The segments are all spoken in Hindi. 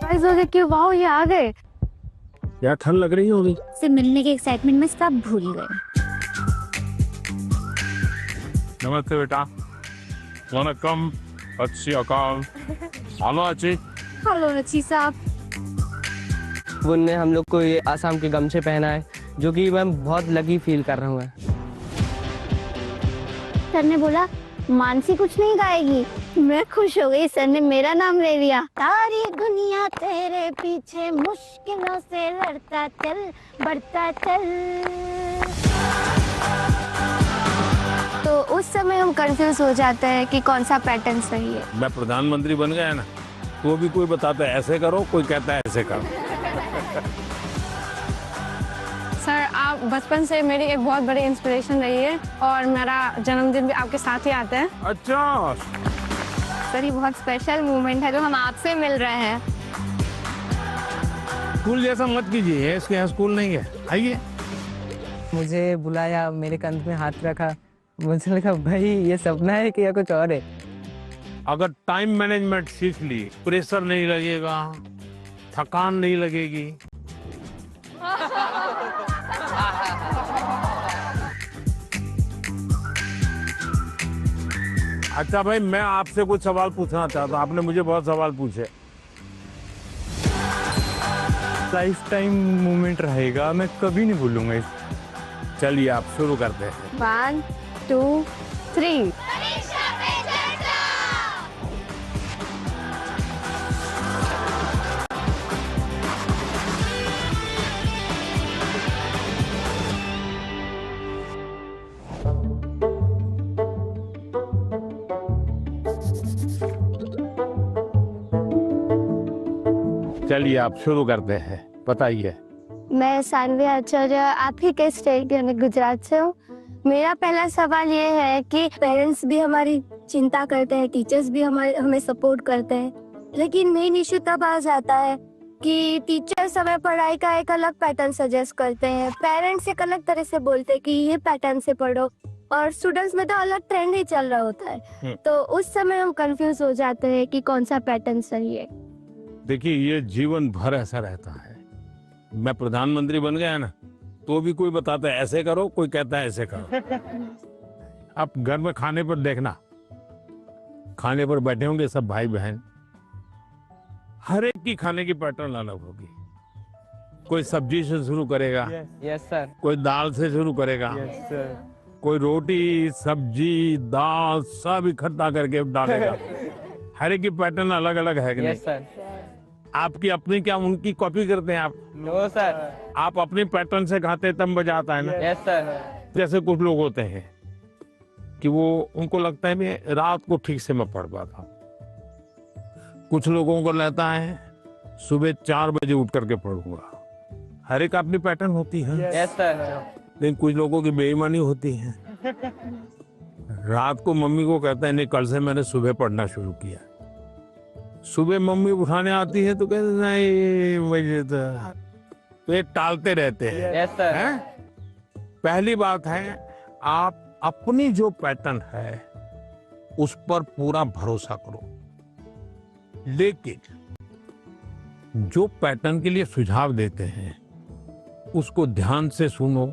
सरप्राइज हो गया कि वाओ ये आ गए। यार ठंड लग रही होगी। से मिलने के एक्साइटमेंट में सब भूल गए। नमस्ते बेटा। वनकम। अच्छी अकाल। हेलो अच्छी। हेलो रची साहब। उनने हम लोग को ये आसाम के गमछे पहना है, जो कि मैं बहुत लकी फील कर रहा हूँ। सर ने बोला मानसी कुछ नहीं गाएगी। मैं खुश हो गई, सर ने मेरा नाम ले लिया। सारी दुनिया तेरे पीछे मुश्किलों से लड़ता चल, बढ़ता चल। तो उस समय हम कंफ्यूज हो जाते हैं कि कौन सा पैटर्न सही है। मैं प्रधानमंत्री बन गया ना, तो भी कोई बताता है ऐसे करो, कोई कहता है ऐसे करो। सर आप बचपन से मेरी एक बहुत बड़ी इंस्पिरेशन रही है और मेरा जन्मदिन भी आपके साथ ही आता है। अच्छा सर ये बहुत स्पेशल मोमेंट है जो हम आपसे मिल रहे हैं। स्कूल जैसा मत कीजिए, इसके यहाँ स्कूल नहीं है। आइए। मुझे बुलाया, मेरे कंध में हाथ रखा, मुझे लगा भाई ये सपना है कि या कुछ और है। अगर टाइम मैनेजमेंट सीख ली, प्रेशर नहीं लगेगा, थकान नहीं लगेगी। अच्छा भाई, मैं आपसे कुछ सवाल पूछना चाहता हूँ। आपने मुझे बहुत सवाल पूछे। लाइफ टाइम मोमेंट रहेगा, मैं कभी नहीं भूलूंगा इस। चलिए आप शुरू करते हैं। 1 2 3। चलिए आप शुरू करते हैं, बताइए। मैं सानवी आचार्य, आप ही के स्टेट यानी गुजरात से हूँ। मेरा पहला सवाल ये है कि पेरेंट्स भी हमारी चिंता करते हैं, टीचर्स भी हमें सपोर्ट करते हैं, लेकिन मेन इश्यू तब आ जाता है कि टीचर्स हमें पढ़ाई का एक अलग पैटर्न सजेस्ट करते हैं, पेरेंट्स एक अलग तरह से बोलते हैं कि ये पैटर्न से पढ़ो, और स्टूडेंट्स में तो अलग ट्रेंड ही चल रहा होता है। तो उस समय हम कंफ्यूज हो जाते हैं कि कौन सा पैटर्न सही है। देखिए ये जीवन भर ऐसा रहता है। मैं प्रधानमंत्री बन गया ना, तो भी कोई बताता है ऐसे करो, कोई कहता है ऐसे करो। आप घर में खाने पर देखना, खाने पर बैठे होंगे सब भाई बहन, हर एक की खाने की पैटर्न अलग होगी। कोई सब्जी से शुरू करेगा, यस सर। कोई दाल से शुरू करेगा, यस सर। कोई रोटी सब्जी दाल सब इकट्ठा करके डालेगा। हर एक की पैटर्न अलग अलग है कि नहीं? Yes sir. आपकी अपनी क्या उनकी कॉपी करते हैं आप? No sir. आप अपनी पैटर्न से खाते तब मजा आता है ना। Yes sir. जैसे कुछ लोग होते हैं कि वो उनको लगता है मैं रात को ठीक से मैं पढ़ पाता हूँ, कुछ लोगों को लगता है सुबह 4 बजे उठ करके पढ़ूंगा। हर एक अपनी पैटर्न होती है। Yes sir. लेकिन कुछ लोगों की बेईमानी होती है, रात को मम्मी को कहता है नहीं कल से मैंने सुबह पढ़ना शुरू किया। सुबह मम्मी उठाने आती है तो कहते नहीं मुझे तो ये टालते रहते हैं। Yes sir. हैं? पहली बात है आप अपनी जो पैटर्न है उस पर पूरा भरोसा करो, लेकिन जो पैटर्न के लिए सुझाव देते हैं उसको ध्यान से सुनो,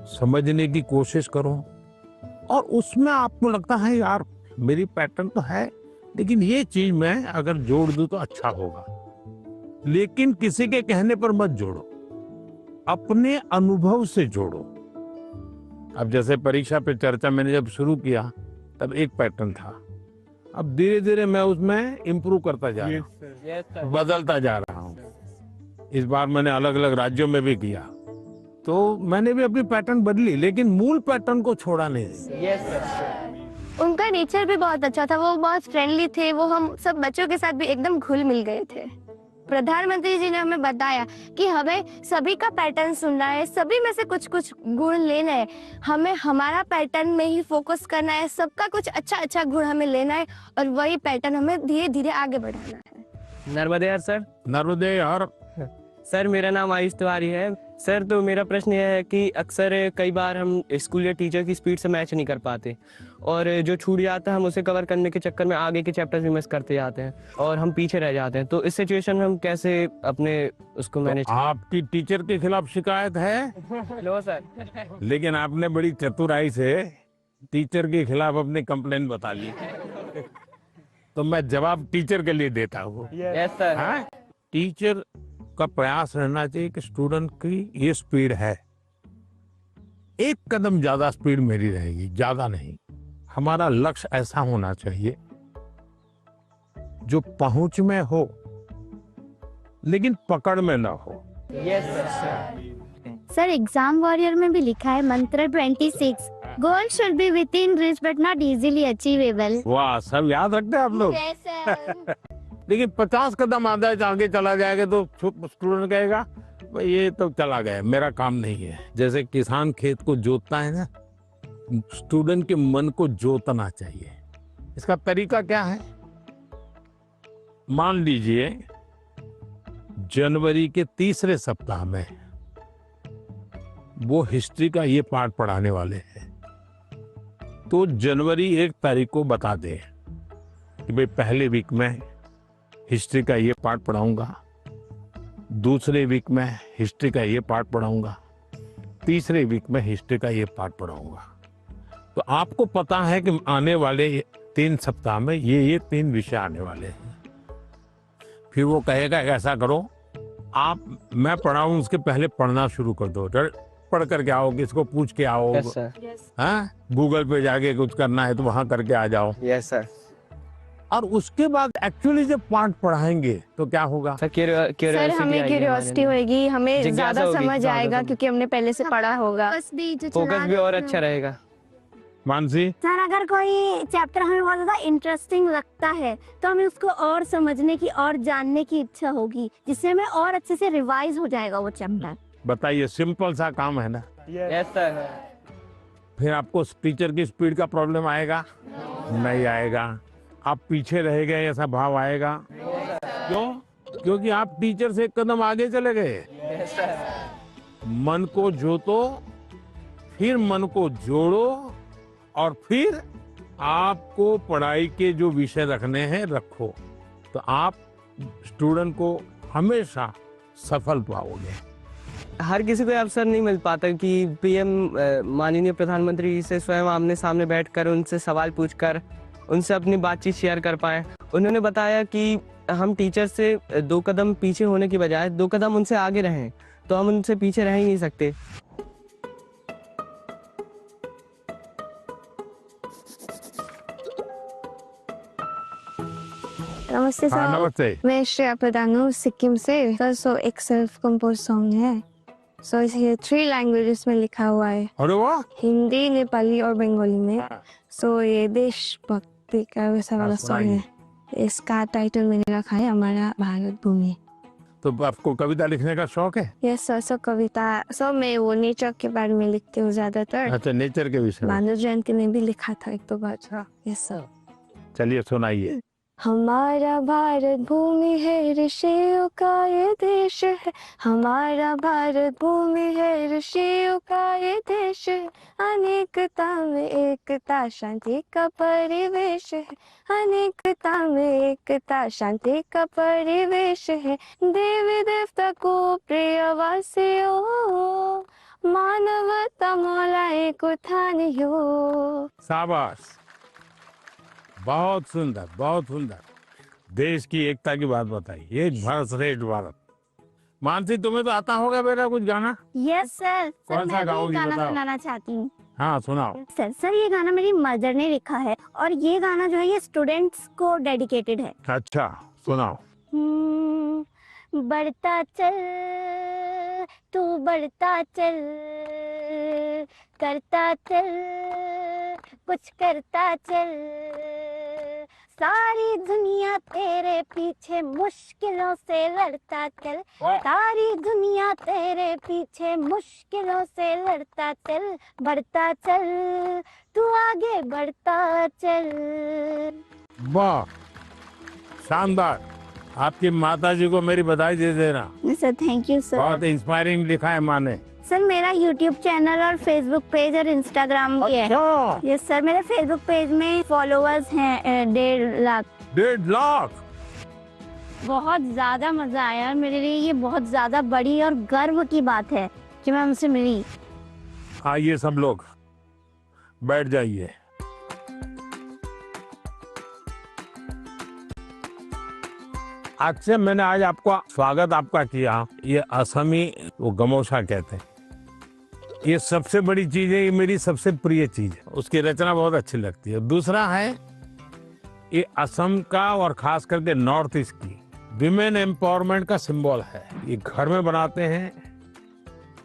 समझने की कोशिश करो, और उसमें आपको लगता है यार मेरी पैटर्न तो है लेकिन ये चीज मैं अगर जोड़ दूं तो अच्छा होगा, लेकिन किसी के कहने पर मत जोड़ो, अपने अनुभव से जोड़ो। अब जैसे परीक्षा पे चर्चा मैंने जब शुरू किया तब एक पैटर्न था, अब धीरे धीरे मैं उसमें इम्प्रूव करता जा रहा हूँ, यस सर। बदलता जा रहा हूँ। इस बार मैंने अलग अलग राज्यों में भी किया तो मैंने भी अपनी पैटर्न बदली, लेकिन मूल पैटर्न को छोड़ा नहीं। Yes sir. उनका नेचर भी बहुत अच्छा था, वो बहुत फ्रेंडली थे, वो हम सब बच्चों के साथ भी एकदम घुल मिल गए थे। प्रधानमंत्री जी ने हमें बताया कि हमें सभी का पैटर्न सुनना है, सभी में से कुछ कुछ गुण लेना है, हमें हमारा पैटर्न में ही फोकस करना है, सबका कुछ अच्छा अच्छा गुण हमें लेना है और वही पैटर्न हमें धीरे धीरे आगे बढ़ाना है। नर्मदे यार सर। नर्मदे यार। सर मेरा नाम आयुष तिवारी है। सर तो मेरा प्रश्न यह है कि अक्सर कई बार हम स्कूल या टीचर की स्पीड से मैच नहीं कर पाते और जो छूट जाता है हम उसे कवर करने के चक्कर में आगे के चैप्टर्स भी मिस करते जाते हैं और हम पीछे रह जाते हैं। तो इस सिचुएशन में हम कैसे अपने उसको मैनेज आपकी टीचर के खिलाफ शिकायत है, लो सर। लेकिन आपने बड़ी चतुराई से टीचर के खिलाफ अपनी कंप्लेन बता ली। तो मैं जवाब टीचर के लिए देता हूँ। Yes sir. हाँ? टीचर का प्रयास रहना चाहिए कि स्टूडेंट की ये स्पीड है, एक कदम ज्यादा स्पीड मेरी रहेगी, ज्यादा नहीं। हमारा लक्ष्य ऐसा होना चाहिए जो पहुंच में हो लेकिन पकड़ में ना हो। Yes sir. Sir exam warrior में भी लिखा है मंत्र 26, goal should be with in reach but not easily achievable. वाह, सब याद रखते हैं आप लोग। लेकिन 50 कदम आगे चला जाएगा तो स्टूडेंट कहेगा भाई ये तो चला गया, मेरा काम नहीं है। जैसे किसान खेत को जोतता है ना, स्टूडेंट के मन को जोतना चाहिए। इसका तरीका क्या है? मान लीजिए जनवरी के तीसरे सप्ताह में वो हिस्ट्री का ये पाठ पढ़ाने वाले हैं, तो जनवरी 1 तारीख को बता दे कि भाई पहले वीक में हिस्ट्री का ये पार्ट पढ़ाऊंगा, दूसरे वीक में हिस्ट्री का ये पार्ट पढ़ाऊंगा, तीसरे वीक में हिस्ट्री का ये पार्ट पढ़ाऊंगा। तो आपको पता है कि आने वाले 3 सप्ताह में ये 3 विषय आने वाले हैं। फिर वो कहेगा ऐसा करो, आप मैं पढ़ाऊं उसके पहले पढ़ना शुरू कर दो, पढ़ करके आओ, किसको पूछ के आओ। Yes sir. हाँ, गूगल पे जाके कुछ करना है तो वहां करके आ जाओ। Yes sir. और उसके बाद एक्चुअली जब पाठ पढ़ाएंगे तो क्या होगा? सर सर हमें क्यूरियोसिटी होएगी, हमें जिज्ञासा ज्यादा होगी, समझ ज्यादा आएगा समझ। क्योंकि हमने पहले से पढ़ा होगा। फोकस भी और अच्छा रहेगा। मानसी, सर अगर कोई चैप्टर हमें बहुत ज्यादा इंटरेस्टिंग लगता है तो हमें उसको और समझने की और जानने की इच्छा होगी, जिससे हमें और अच्छे से रिवाइज हो जाएगा वो चैप्टर। बताइए, सिंपल सा काम है ना। Yes sir. फिर आपको टीचर की स्पीड का प्रॉब्लम आएगा? नहीं आएगा। आप पीछे रह गए ऐसा भाव आएगा? क्यों? क्योंकि आप टीचर से एक कदम आगे चले गए। मन को जोतो, फिर मन को जोड़ो, और फिर आपको पढ़ाई के जो विषय रखने हैं रखो, तो आप स्टूडेंट को हमेशा सफल पाओगे। हर किसी को अवसर नहीं मिल पाता कि पीएम माननीय प्रधानमंत्री से स्वयं आमने सामने बैठकर उनसे सवाल पूछकर उनसे अपनी बातचीत शेयर कर पाए। उन्होंने बताया कि हम टीचर से 2 कदम पीछे होने की बजाय 2 कदम उनसे आगे रहें, तो हम उनसे पीछे रह ही नहीं सकते। नमस्ते हाँ, सर। नमस्ते। मैं श्रेया प्रधान हूँ सिक्किम से। सर सो एक सेल्फ कंपोज सॉन्ग है, सो ये 3 लैंग्वेजेस में लिखा हुआ है, अरे वाह। हिंदी, नेपाली और बंगाली में। सो ये देशभक्ति का वैसा वाला सॉन्ग है। इसका टाइटल मैंने रखा है हमारा भारत भूमि। तो आपको कविता लिखने का शौक है? Yes sir. सो कविता, सो मैं वो नेचर के बारे में लिखती हूँ ज्यादातर। अच्छा, नेचर के विषय में। भानु जयंती ने भी लिखा था एक 2 बार। Yes sir. चलिए सुनाइए। हमारा भारत भूमि है, ऋषियों का ये देश है। हमारा भारत भूमि है, ऋषियों का ये देश है। अनेकता में एकता, शांति का परिवेश है। अनेकता में एकता, शांति का परिवेश है। देवी देवता को प्रिय वासियों, मानवता मौला एक उठानियो। शाबाश, बहुत सुंदर, बहुत सुंदर। देश की एकता की बात बताई। एक भारत श्रेष्ठ भारत। मानसी, तुम्हें तो आता होगा बेटा कुछ गाना? Yes sir. कौन सा मैं भी गाओगी गाना बताओ? सुनाना चाहती हूँ। हाँ, सुनाओ। सर ये गाना मेरी मदर ने लिखा है और ये गाना जो है ये स्टूडेंट्स को डेडिकेटेड है। अच्छा, सुनाओ। बढ़ता चल तू, बढ़ता चल, करता चल, कुछ करता चल। सारी दुनिया तेरे पीछे मुश्किलों से लड़ता चल। सारी दुनिया तेरे पीछे मुश्किलों से लड़ता चल। बढ़ता चल तू, आगे बढ़ता चल। वाह, शानदार। आपकी माता जी को मेरी बधाई दे देना, सर थैंक यू सर। बहुत इंस्पायरिंग लिखा है माँ ने। सर मेरा यूट्यूब चैनल और फेसबुक पेज और इंस्टाग्राम भी है। अच्छा, यस सर, मेरे फेसबुक पेज में फॉलोअर्स हैं 1.5 लाख। 1.5 लाख। बहुत ज्यादा मजा आया और मेरे लिए ये बहुत ज्यादा बड़ी और गर्व की बात है कि मैं उनसे मिली। आइए सब लोग बैठ जाइए। आज से मैंने आज आपका स्वागत आपका किया। ये असमी वो गमोसा कहते हैं। ये सबसे बड़ी चीज है, ये मेरी सबसे प्रिय चीज है। उसकी रचना बहुत अच्छी लगती है। दूसरा है ये असम का और खास करके नॉर्थ ईस्ट की विमेन एम्पावरमेंट का सिंबल है। ये घर में बनाते हैं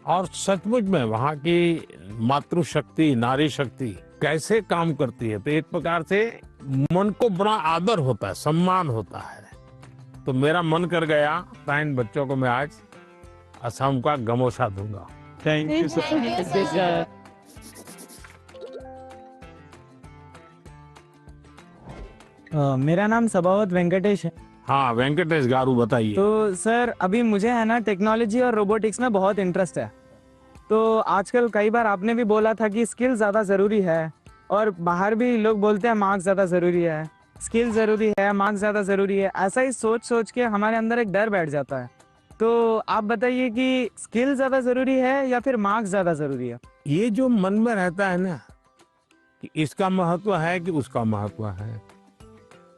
और सचमुच में वहाँ की मातृशक्ति, नारी शक्ति कैसे काम करती है, तो एक प्रकार से मन को बड़ा आदर होता है, सम्मान होता है। तो मेरा मन कर गया था इन बच्चों को मैं आज असम का गमोसा दूंगा। Thank you sir. मेरा नाम सबावत वेंकटेश है। हाँ वेंकटेश गारू, बताइए। तो सर अभी मुझे है ना टेक्नोलॉजी और रोबोटिक्स में बहुत इंटरेस्ट है। तो आजकल कई बार आपने भी बोला था कि स्किल ज़्यादा ज़रूरी है, और बाहर भी लोग बोलते हैं मार्क्स ज़्यादा ज़रूरी है, स्किल ज़रूरी है, मार्क्स ज़्यादा ज़रूरी है। ऐसा ही सोच सोच के हमारे अंदर एक डर बैठ जाता है। तो आप बताइए कि स्किल ज़्यादा ज़रूरी है या फिर मार्क्स ज़्यादा ज़रूरी है? ये जो मन में रहता है ना कि इसका महत्व है कि उसका महत्व है,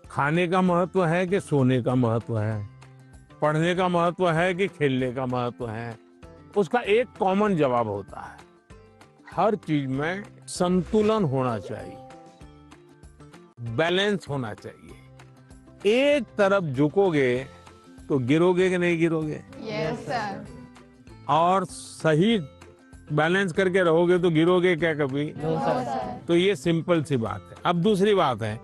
खाने का महत्व है कि सोने का महत्व है, पढ़ने का महत्व है कि खेलने का महत्व है, उसका एक कॉमन जवाब होता है, हर चीज में संतुलन होना चाहिए, बैलेंस होना चाहिए। एक तरफ झुकोगे तो गिरोगे कि नहीं गिरोगे? Yes sir. और सही बैलेंस करके रहोगे तो गिरोगे क्या कभी? तो ये सिंपल सी बात है। अब दूसरी बात है,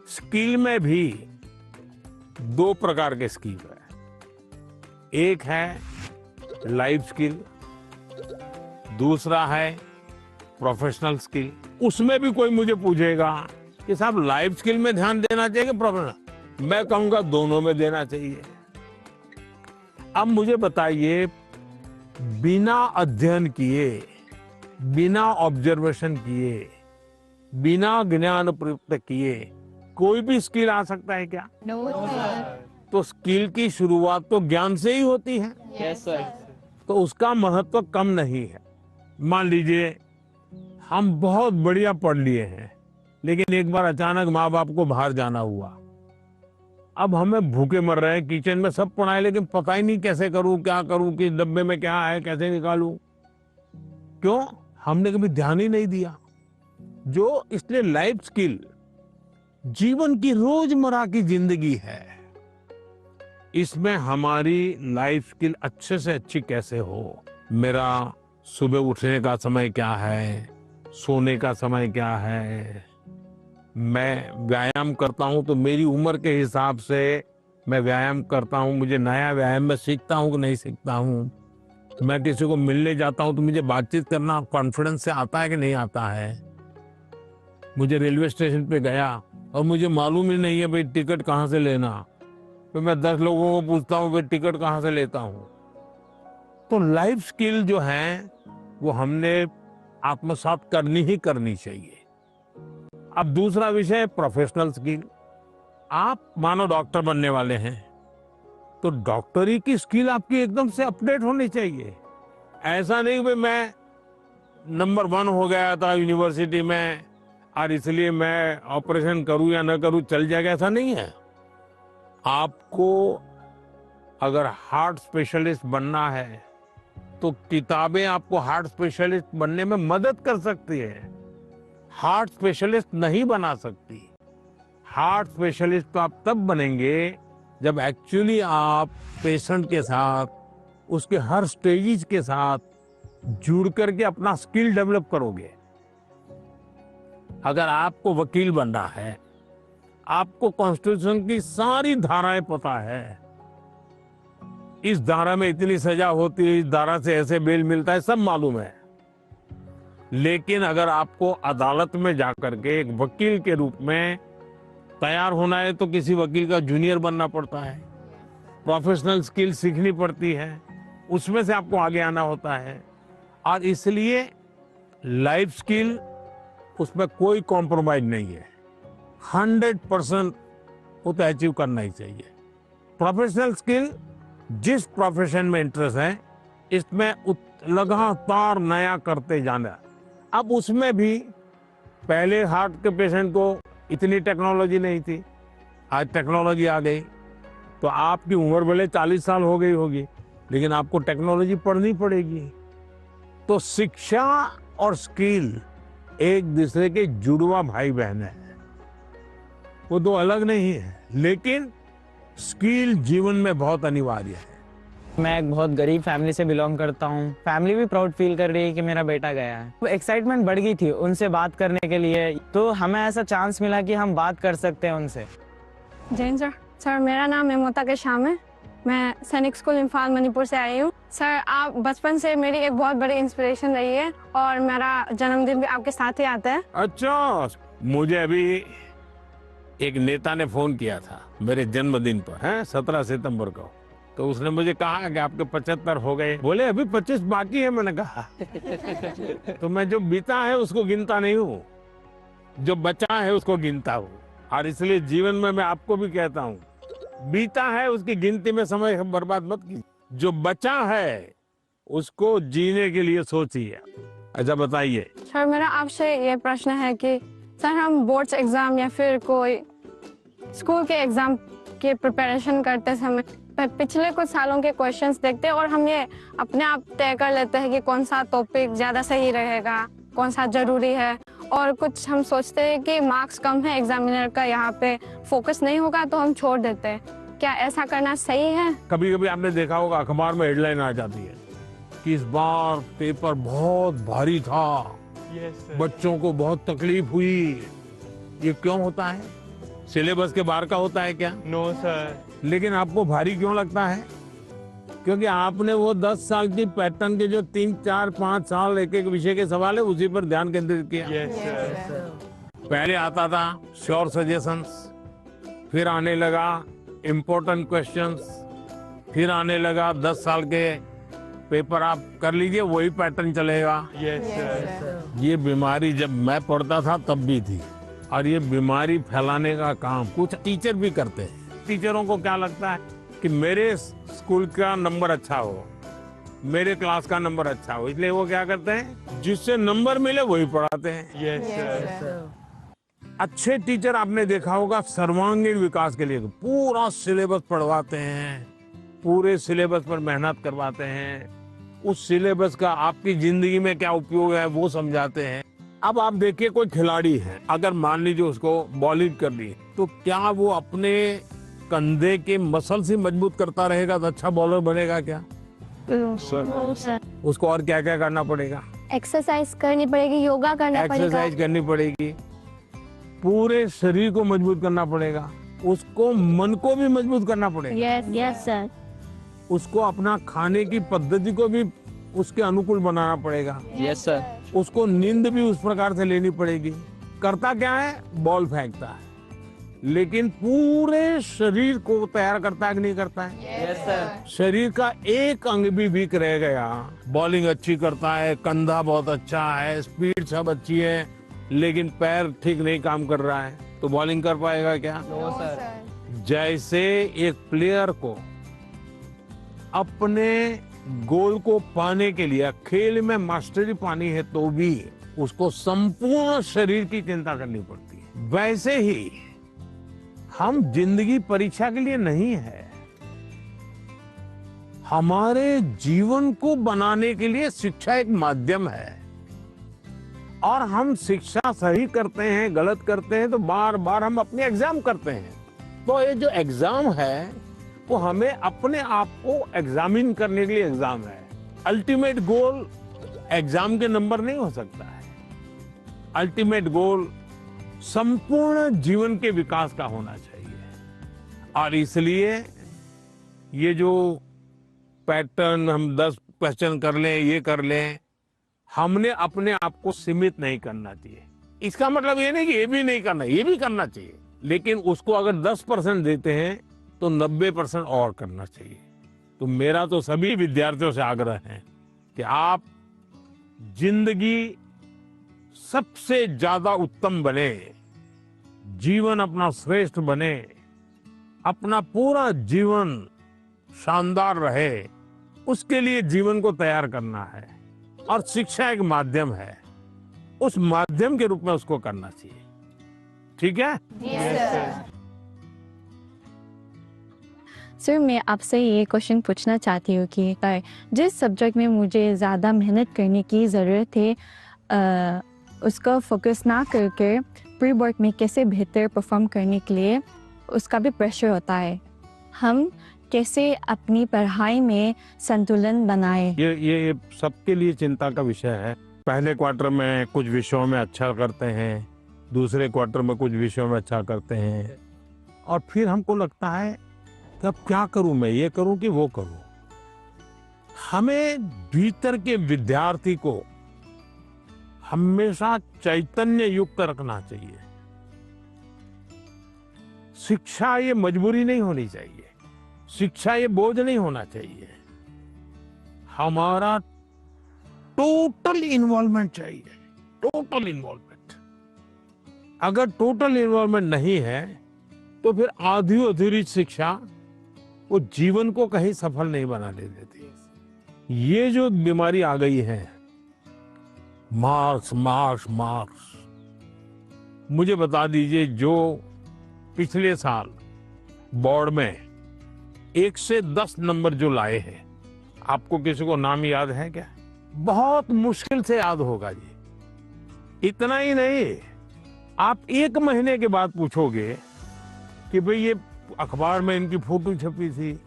स्किल में भी 2 प्रकार के स्किल है। एक है लाइफ स्किल, दूसरा है प्रोफेशनल स्किल। उसमें भी कोई मुझे पूछेगा कि साहब लाइफ स्किल में ध्यान देना चाहिए प्रोफेशनल, मैं कहूंगा दोनों में देना चाहिए। अब मुझे बताइए, बिना अध्ययन किए, बिना ऑब्जर्वेशन किए, बिना ज्ञान प्राप्त किए कोई भी स्किल आ सकता है क्या? No sir. तो स्किल की शुरुआत तो ज्ञान से ही होती है। Yes sir. तो उसका महत्व कम नहीं है। मान लीजिए हम बहुत बढ़िया पढ़ लिए हैं, लेकिन एक बार अचानक माँ बाप को बाहर जाना हुआ, अब हमें भूखे मर रहे हैं, किचन में सब पढ़ाए लेकिन पता ही नहीं कैसे करूं, क्या करूं, कि डब्बे में क्या है, कैसे निकालूं। क्यों? हमने कभी ध्यान ही नहीं दिया। जो इसलिए लाइफ स्किल जीवन की रोजमर्रा की जिंदगी है, इसमें हमारी लाइफ स्किल अच्छे से अच्छी कैसे हो। मेरा सुबह उठने का समय क्या है, सोने का समय क्या है, मैं व्यायाम करता हूं तो मेरी उम्र के हिसाब से मैं व्यायाम करता हूं, मुझे नया व्यायाम में सीखता हूं कि नहीं सीखता हूं। मैं किसी को मिलने जाता हूं तो मुझे बातचीत करना कॉन्फिडेंस से आता है कि नहीं आता है। मुझे रेलवे स्टेशन पे गया और मुझे मालूम ही नहीं है भाई टिकट कहाँ से लेना, तो मैं 10 लोगों को पूछता हूँ भाई टिकट कहाँ से लेता हूँ। तो लाइफ स्किल जो है वो हमने आत्मसात करनी ही करनी चाहिए। अब दूसरा विषय प्रोफेशनल स्किल। आप मानो डॉक्टर बनने वाले हैं तो डॉक्टरी की स्किल आपकी एकदम से अपडेट होनी चाहिए। ऐसा नहीं कि मैं नंबर 1 हो गया था यूनिवर्सिटी में और इसलिए मैं ऑपरेशन करूं या न करूं चल जाएगा, ऐसा नहीं है। आपको अगर हार्ट स्पेशलिस्ट बनना है तो किताबें आपको हार्ट स्पेशलिस्ट बनने में मदद कर सकती है, हार्ट स्पेशलिस्ट नहीं बना सकती। हार्ट स्पेशलिस्ट तो आप तब बनेंगे जब एक्चुअली आप पेशेंट के साथ, उसके हर स्टेजेस के साथ जुड़ करके अपना स्किल डेवलप करोगे। अगर आपको वकील बनना है, आपको कॉन्स्टिट्यूशन की सारी धाराएं पता है, इस धारा में इतनी सजा होती है, इस धारा से ऐसे बेल मिलता है, सब मालूम है। लेकिन अगर आपको अदालत में जाकर के एक वकील के रूप में तैयार होना है तो किसी वकील का जूनियर बनना पड़ता है। प्रोफेशनल स्किल सीखनी पड़ती है, उसमें से आपको आगे आना होता है। और इसलिए लाइफ स्किल, उसमें कोई कॉम्प्रोमाइज नहीं है। 100% वो तो अचीव करना ही चाहिए। प्रोफेशनल स्किल, जिस प्रोफेशन में इंटरेस्ट है, इसमें लगातार नया करते जाना। अब उसमें भी पहले हार्ट के पेशेंट को इतनी टेक्नोलॉजी नहीं थी, आज टेक्नोलॉजी आ गई। तो आपकी उम्र भले 40 साल हो गई होगी, लेकिन आपको टेक्नोलॉजी पढ़नी पड़ेगी। तो शिक्षा और स्किल एक दूसरे के जुड़वा भाई बहन है, वो दो अलग नहीं है, लेकिन स्किल जीवन में बहुत अनिवार्य है। मैं एक बहुत गरीब फैमिली से बिलोंग करता हूँ। फैमिली भी प्राउड फील कर रही है कि मेरा बेटा गया है। एक्साइटमेंट बढ़ गई थी उनसे बात करने के लिए, तो हमें ऐसा चांस मिला कि हम बात कर सकते हैं उनसे। जैन सर। सर मेरा नाम हेमोता के शाम है। मैं सैनिक स्कूल इम्फाल मणिपुर से आई हूँ। सर आप बचपन से मेरी एक बहुत बड़ी इंस्पिरेशन रही है और मेरा जन्मदिन भी आपके साथ ही आता है। अच्छा, मुझे अभी एक नेता ने फोन किया था मेरे जन्मदिन पर, है 17 सितंबर को। तो उसने मुझे कहा कि आपके 75 हो गए, बोले अभी 25 बाकी है। मैंने कहा तो मैं जो बीता है उसको गिनता नहीं हूँ, जो बचा है उसको गिनता हूँ। और इसलिए जीवन में मैं आपको भी कहता हूँ, बीता है उसकी गिनती में समय बर्बाद मत कीजिए, जो बचा है उसको जीने के लिए सोचिए। अच्छा बताइए। सर मेरा आपसे ये प्रश्न है कि सर हम बोर्ड्स एग्जाम या फिर कोई स्कूल के एग्जाम के प्रिपरेशन करते समय पिछले कुछ सालों के क्वेश्चंस देखते हैं और हम ये अपने आप तय कर लेते हैं कि कौन सा टॉपिक ज्यादा सही रहेगा, कौन सा जरूरी है। और कुछ हम सोचते हैं कि मार्क्स कम है, एग्जामिनर का यहाँ पे फोकस नहीं होगा, तो हम छोड़ देते हैं। क्या ऐसा करना सही है? कभी कभी आपने देखा होगा अखबार में हेडलाइन आ जाती है कि इस बार पेपर बहुत भारी था, बच्चों को बहुत तकलीफ हुई। ये क्यों होता है? सिलेबस के बाहर का होता है क्या? No sir. लेकिन आपको भारी क्यों लगता है? क्योंकि आपने वो 10 साल की पैटर्न के जो 3, 4, 5 साल एक एक विषय के सवाल है उसी पर ध्यान केंद्रित किया। Yes sir. पहले आता था श्योर सजेशंस, फिर आने लगा इम्पोर्टेंट क्वेश्चंस, फिर आने लगा 10 साल के पेपर आप कर लीजिए, वही पैटर्न चलेगा। Yes sir. ये बीमारी जब मैं पढ़ता था तब भी थी, और ये बीमारी फैलाने का काम कुछ टीचर भी करते हैं। टीचरों को क्या लगता है कि मेरे स्कूल का नंबर अच्छा हो, मेरे क्लास का नंबर अच्छा हो, इसलिए वो क्या करते हैं, जिससे नंबर मिले वही पढ़ाते हैं। Yes sir. अच्छे टीचर आपने देखा होगा सर्वांगीण विकास के लिए पूरा सिलेबस पढ़वाते हैं, पूरे सिलेबस पर मेहनत करवाते हैं, उस सिलेबस का आपकी जिंदगी में क्या उपयोग है वो समझाते हैं। अब आप देखिए कोई खिलाड़ी है, अगर मान लीजिए उसको बॉलिंग करनी है, तो क्या वो अपने कंधे के मसल से मजबूत करता रहेगा तो अच्छा बॉलर बनेगा क्या? उसको और क्या क्या करना पड़ेगा? एक्सरसाइज करनी पड़ेगी, योगा करना पड़ेगा। एक्सरसाइज करनी पड़ेगी, पूरे शरीर को मजबूत करना पड़ेगा, उसको मन को भी मजबूत करना पड़ेगा। Yes sir. उसको अपना खाने की पद्धति को भी उसके अनुकूल बनाना पड़ेगा। Yes sir. उसको नींद भी उस प्रकार से लेनी पड़ेगी। करता क्या है? बॉल फेंकता है, लेकिन पूरे शरीर को तैयार करता है कि नहीं करता है? Yes sir. शरीर का एक अंग भी वीक रह गया, बॉलिंग अच्छी करता है, कंधा बहुत अच्छा है, स्पीड सब अच्छी है, लेकिन पैर ठीक नहीं काम कर रहा है, तो बॉलिंग कर पाएगा क्या? No sir. जैसे एक प्लेयर को अपने गोल को पाने के लिए खेल में मास्टरी पानी है तो भी उसको संपूर्ण शरीर की चिंता करनी पड़ती है, वैसे ही हम जिंदगी परीक्षा के लिए नहीं है, हमारे जीवन को बनाने के लिए शिक्षा एक माध्यम है। और हम शिक्षा सही करते हैं, गलत करते हैं, तो बार बार हम अपने एग्जाम करते हैं। तो ये जो एग्जाम है वो हमें अपने आप को एग्जामिन करने के लिए एग्जाम है। अल्टीमेट गोल एग्जाम के नंबर नहीं हो सकता है। अल्टीमेट गोल संपूर्ण जीवन के विकास का होना चाहिए। और इसलिए ये जो पैटर्न हम 10 क्वेश्चन कर लें, ये कर लें, हमने अपने आप को सीमित नहीं करना चाहिए। इसका मतलब ये नहीं कि ये भी नहीं करना, ये भी करना चाहिए, लेकिन उसको अगर 10% देते हैं तो 90% और करना चाहिए। तो मेरा तो सभी विद्यार्थियों से आग्रह है कि आप जिंदगी सबसे ज्यादा उत्तम बने, जीवन अपना श्रेष्ठ बने, अपना पूरा जीवन शानदार रहे, उसके लिए जीवन को तैयार करना है। और शिक्षा एक माध्यम है, उस माध्यम के रूप में उसको करना चाहिए। ठीक है? सर, मैं आपसे ये क्वेश्चन पूछना चाहती हूँ कि जिस सब्जेक्ट में मुझे ज़्यादा मेहनत करने की ज़रूरत है, उसका फोकस ना करके प्री बोर्ड में कैसे बेहतर परफॉर्म करने के लिए उसका भी प्रेशर होता है। हम कैसे अपनी पढ़ाई में संतुलन बनाए? ये सबके लिए चिंता का विषय है। पहले क्वार्टर में कुछ विषयों में अच्छा करते हैं, दूसरे क्वार्टर में कुछ विषयों में अच्छा करते हैं, और फिर हमको लगता है कि अब क्या करूं, मैं ये करूं कि वो करूं। हमें भीतर के विद्यार्थी को हमेशा चैतन्य युक्त रखना चाहिए। शिक्षा ये मजबूरी नहीं होनी चाहिए, शिक्षा ये बोझ नहीं होना चाहिए। हमारा टोटल इन्वॉल्वमेंट चाहिए, टोटल इन्वॉल्वमेंट। अगर टोटल इन्वॉल्वमेंट नहीं है तो फिर आधी अधूरी शिक्षा वो जीवन को कहीं सफल नहीं बना ले देती। ये जो बीमारी आ गई है, मार्क्स मार्क्स मार्क्स, मुझे बता दीजिए, जो पिछले साल बोर्ड में 1 से 10 नंबर जो लाए हैं, आपको किसी को नाम याद है क्या? बहुत मुश्किल से याद होगा जी। इतना ही नहीं, आप 1 महीने के बाद पूछोगे कि भाई ये अखबार में इनकी फोटो छपी थी,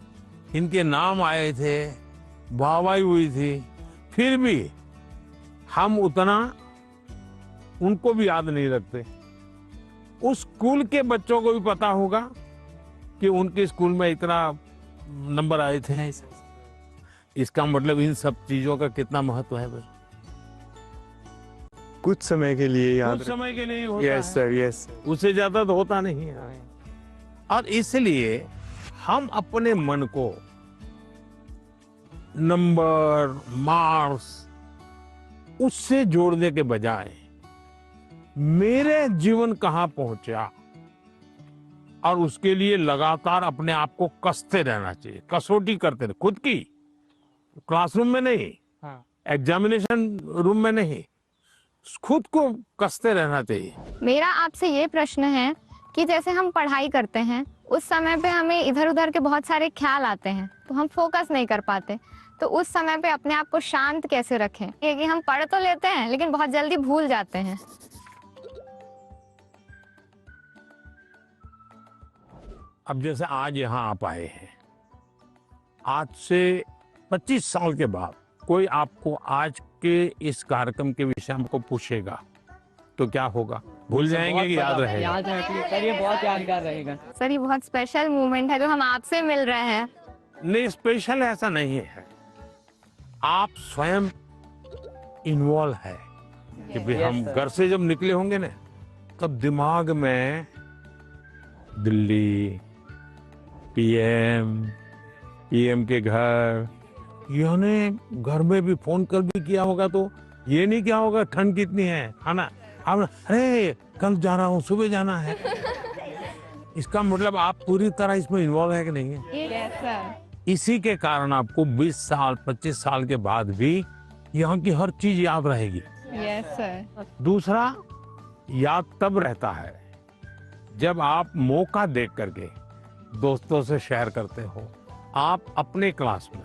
इनके नाम आए थे, वाहवाही हुई थी, फिर भी हम उतना उनको भी याद नहीं रखते। उस स्कूल के बच्चों को भी पता होगा कि उनके स्कूल में इतना नंबर आए थे। इसका मतलब इन सब चीजों का कितना महत्व है भाई? कुछ समय के लिए याद कुछ समय के लिए होता यस है, सर, यस। उससे ज्यादा तो होता नहीं है। और इसलिए हम अपने मन को नंबर, मार्क्स, उससे जोड़ने के बजाय मेरे जीवन कहां पहुंचा, और उसके लिए लगातार अपने आप को कसते रहना चाहिए, कसौटी करते रहे खुद की। क्लासरूम में नहीं, एग्जामिनेशन रूम में नहीं, खुद को कसते रहना चाहिए। मेरा आपसे ये प्रश्न है कि जैसे हम पढ़ाई करते हैं, उस समय पे हमें इधर उधर के बहुत सारे ख्याल आते हैं, तो हम फोकस नहीं कर पाते। तो उस समय पे अपने आप को शांत कैसे रखें? ये कि हम पढ़ तो लेते हैं लेकिन बहुत जल्दी भूल जाते हैं। अब जैसे आज यहाँ आप आए हैं, आज से 25 साल के बाद कोई आपको आज के इस कार्यक्रम के विषय में पूछेगा तो क्या होगा? भूल जाएंगे कि याद रहेगा? याद रखिए सर, ये बहुत यादगार रहेगा। सर, ये बहुत स्पेशल मोमेंट है जो हम आपसे मिल रहे हैं। नहीं, स्पेशल ऐसा नहीं है, आप स्वयं इन्वॉल्व है कि भाई हम घर से जब निकले होंगे ना, तब दिमाग में दिल्ली, पीएम के घर, यानी घर में भी फोन कर भी किया होगा तो ये नहीं क्या होगा ठंड कितनी है ना, अब अरे कल जा रहा हूँ, सुबह जाना है। इसका मतलब आप पूरी तरह इसमें इन्वॉल्व है कि नहीं है? Yes sir. इसी के कारण आपको 20 साल 25 साल के बाद भी यहाँ की हर चीज याद रहेगी। Yes sir. दूसरा, याद तब रहता है जब आप मौका देख करके दोस्तों से शेयर करते हो। आप अपने क्लास में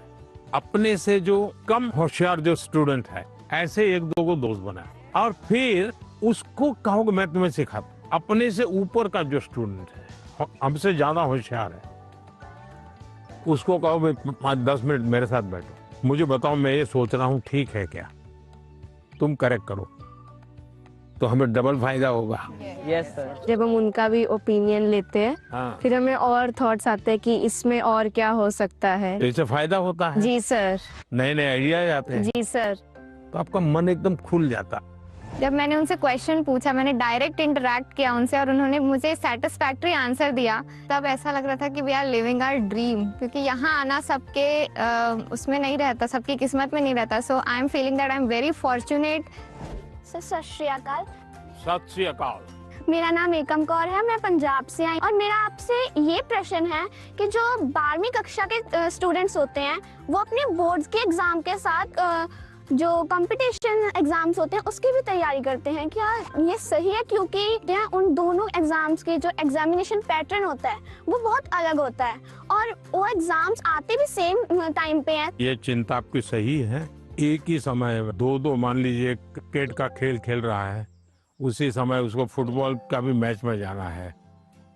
अपने से जो कम होशियार जो स्टूडेंट है, ऐसे 1-2 को दोस्त बनाए और फिर उसको कहो कि मैं तुम्हें सिखाता। अपने से ऊपर का जो स्टूडेंट है, हमसे ज्यादा होशियार है, उसको कहो भाई 5-10 मिनट मेरे साथ बैठो, मुझे बताओ मैं ये सोच रहा हूँ ठीक है क्या, तुम करेक्ट करो, तो हमें डबल फायदा होगा। Yes sir. जब हम उनका भी ओपिनियन लेते हैं, हाँ, फिर हमें और थॉट्स आते हैं कि इसमें और क्या हो सकता है। तो इससे फायदा होता है, जी सर। नए नए आइडिया आते हैं, जी सर। तो आपका मन एकदम खुल जाता। जब मैंने उनसे क्वेश्चन पूछा, मैंने डायरेक्ट इंटरेक्ट किया उनसे और उन्होंने मुझे सेटिस्फैक्टरी आंसर दिया, तब ऐसा लग रहा था कि we are living our dream, क्योंकि यहाँ आना सबके उसमें नहीं रहता, सबकी किस्मत में नहीं रहता। सो I am feeling that I am very fortunate. Sir सत श्री अकाल। सत श्री अकाल। मेरा नाम एकम कौर है, मैं पंजाब से आई और मेरा आपसे ये प्रश्न है कि जो 12वीं कक्षा के स्टूडेंट्स होते हैं वो अपने बोर्ड्स के एग्जाम के साथ जो कंपटीशन एग्जाम्स होते हैं उसकी भी तैयारी करते हैं, क्या ये सही है? क्योंकि उन दोनों एग्जाम्स के जो एग्जामिनेशन पैटर्न होता है वो बहुत अलग होता है और वो एग्जाम्स आते भी सेम टाइम पे हैं। ये चिंता आपकी सही है। एक ही समय में दो मान लीजिए क्रिकेट का खेल खेल रहा है, उसी समय उसको फुटबॉल का भी मैच में जाना है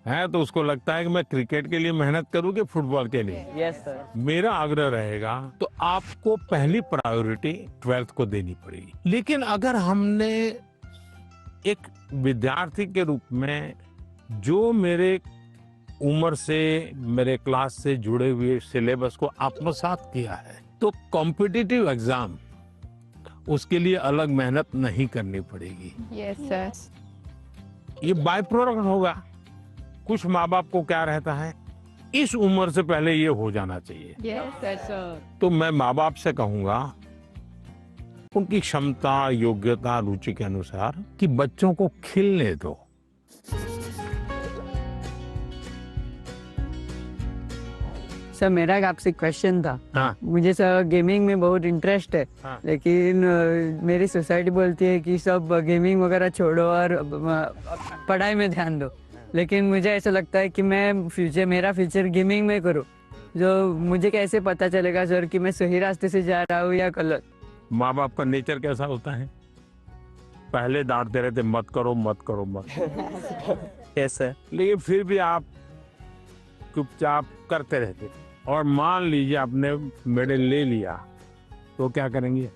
तो उसको लगता है कि मैं क्रिकेट के लिए मेहनत करूं कि फुटबॉल के लिए। Yes sir. मेरा आग्रह रहेगा तो आपको पहली प्रायोरिटी 12th को देनी पड़ेगी। लेकिन अगर हमने एक विद्यार्थी के रूप में जो मेरे उम्र से, मेरे क्लास से जुड़े हुए सिलेबस को आत्मसात किया है, तो कॉम्पिटिटिव एग्जाम उसके लिए अलग मेहनत नहीं करनी पड़ेगी। Yes sir. ये बाय प्रोडक्ट होगा। कुछ माँ बाप को क्या रहता है, इस उम्र से पहले ये हो जाना चाहिए। Yes sir. तो मैं माँ बाप से कहूंगा उनकी क्षमता, योग्यता, रुचि के अनुसार कि बच्चों को खिलने दो। सर मेरा एक आपसे क्वेश्चन था। हाँ। मुझे सर गेमिंग में बहुत इंटरेस्ट है। हाँ। लेकिन मेरी सोसाइटी बोलती है कि सब गेमिंग वगैरह छोड़ो और पढ़ाई में ध्यान दो, लेकिन मुझे ऐसा लगता है कि मेरा फ्यूचर गेमिंग में करूँ। जो मुझे कैसे पता चलेगा सर कि मैं सही रास्ते से जा रहा हूँ या गलत? माँ बाप का नेचर कैसा होता है, पहले डांटते रहते मत करो मत करो मत। Yes sir. लेकिन फिर भी आप चुपचाप करते रहते और मान लीजिए आपने मेडल ले लिया तो क्या करेंगे?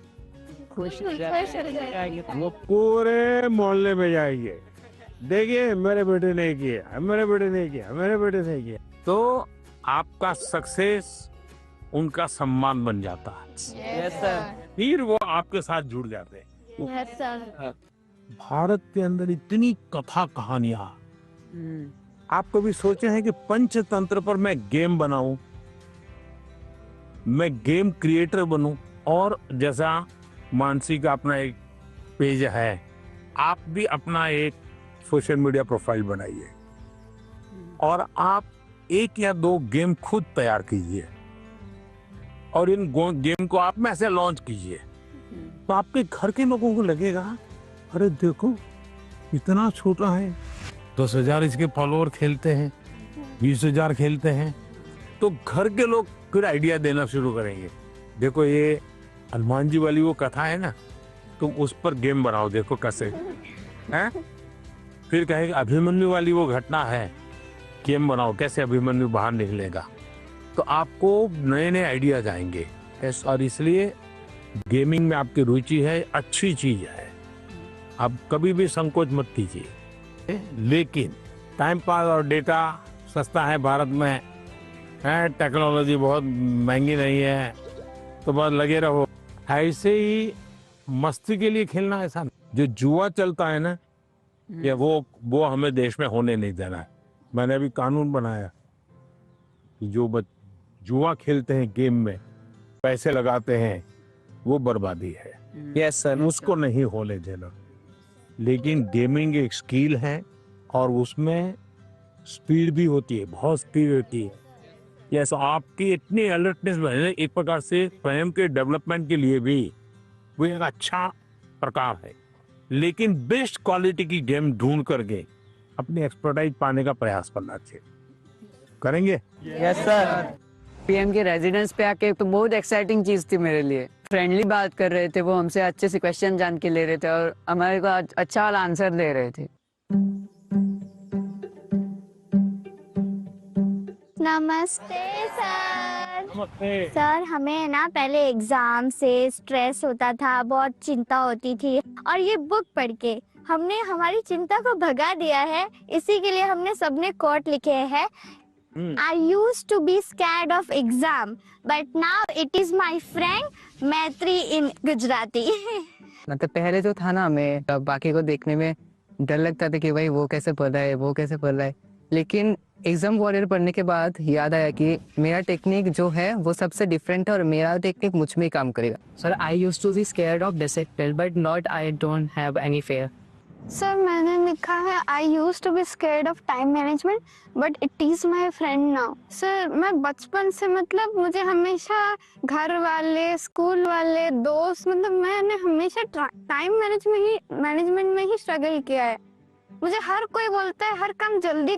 वो पूरे मोहल्ले में जाएंगे, देखिए मेरे बेटे ने किया, मेरे बेटे ने किया, मेरे बेटे ने किया। तो आपका सक्सेस उनका सम्मान बन जाता है। Yes sir. फिर वो आपके साथ जुड़ जाते हैं। Yes sir. भारत के अंदर इतनी कथा कहानियां, आप कभी सोचे हैं कि पंचतंत्र पर मैं गेम बनाऊं, मैं गेम क्रिएटर बनूं? और जैसा मानसी का अपना एक पेज है, आप भी अपना एक सोशल मीडिया प्रोफाइल बनाइए और आप 1 या 2 गेम खुद तैयार कीजिए और इन गेम को आप में से लॉन्च कीजिए। तो आपके घर के लोगों को लगेगा अरे देखो इतना छोटा है, 10,000 इसके फॉलोअर खेलते हैं, 20,000 खेलते हैं। तो घर के लोग फिर आइडिया देना शुरू करेंगे, देखो ये हनुमान जी वाली वो कथा है ना, तुम उस पर गेम बनाओ, देखो कैसे हैं। फिर कहेंगे अभिमन्यु वाली वो घटना है, गेम बनाओ कैसे अभिमन्यु बाहर निकलेगा। तो आपको नए नए आइडियाज आएंगे। और इसलिए गेमिंग में आपकी रुचि है, अच्छी चीज है, आप कभी भी संकोच मत कीजिए। लेकिन टाइम पास और डेटा सस्ता है भारत में, है टेक्नोलॉजी बहुत महंगी नहीं है, तो बस लगे रहो। ऐसे ही मस्ती के लिए खेलना ऐसा नहीं। जो जुआ चलता है ना, या वो हमें देश में होने नहीं देना है। मैंने अभी कानून बनाया कि जो जुआ खेलते हैं, गेम में पैसे लगाते हैं, वो बर्बादी है। Yes sir. उसको नहीं होने देना। लेकिन गेमिंग एक स्किल है और उसमें स्पीड भी होती है, बहुत स्पीड होती है। यस, आपकी इतनी अलर्टनेस है, एक प्रकार से स्वयं के डेवलपमेंट के लिए भी वो एक अच्छा प्रकार है। लेकिन बेस्ट क्वालिटी की गेम ढूंढ करके अपनी एक्सपर्टाइज पाने का प्रयास करना चाहिए। करेंगे? Yes sir. पीएम के रेजिडेंस पे आके तो बहुत एक्साइटिंग चीज थी मेरे लिए। फ्रेंडली बात कर रहे थे, वो हमसे अच्छे से क्वेश्चन जान के ले रहे थे और हमारे को अच्छा वाला आंसर दे रहे थे। नमस्ते सर। सर हमें ना पहले एग्जाम से स्ट्रेस होता था, बहुत चिंता होती थी, और ये बुक पढ़ के हमने हमारी चिंता को भगा दिया है। इसी के लिए हमने सबने कोट लिखे हैं, I used to be scared of exam, but now it is my friend Maitri in Gujarati. मतलब पहले जो था ना, मैं बाकी को देखने में डर लगता था कि भाई वो कैसे पढ़ रहा है, वो कैसे पढ़ रहा है, लेकिन एग्जाम वॉरियर पढ़ने के बाद याद आया कि मेरा टेक्निक जो है वो सबसे डिफरेंट है और मेरा टेक्निक मुझ में ही काम करेगा। Sir, I used to be scared of discipline but not, I don't have any fear. Sir मैंने लिखा है I used to be scared of time management but it is my friend now. Sir मैं बचपन से मतलब मुझे हमेशा घर वाले, स्कूल वाले, दोस्त, मतलब मैंने हमेशा टाइम मैनेजमेंट में ही स्ट्रगल किया है। मुझे हर कोई बोलता है हर काम जल्दी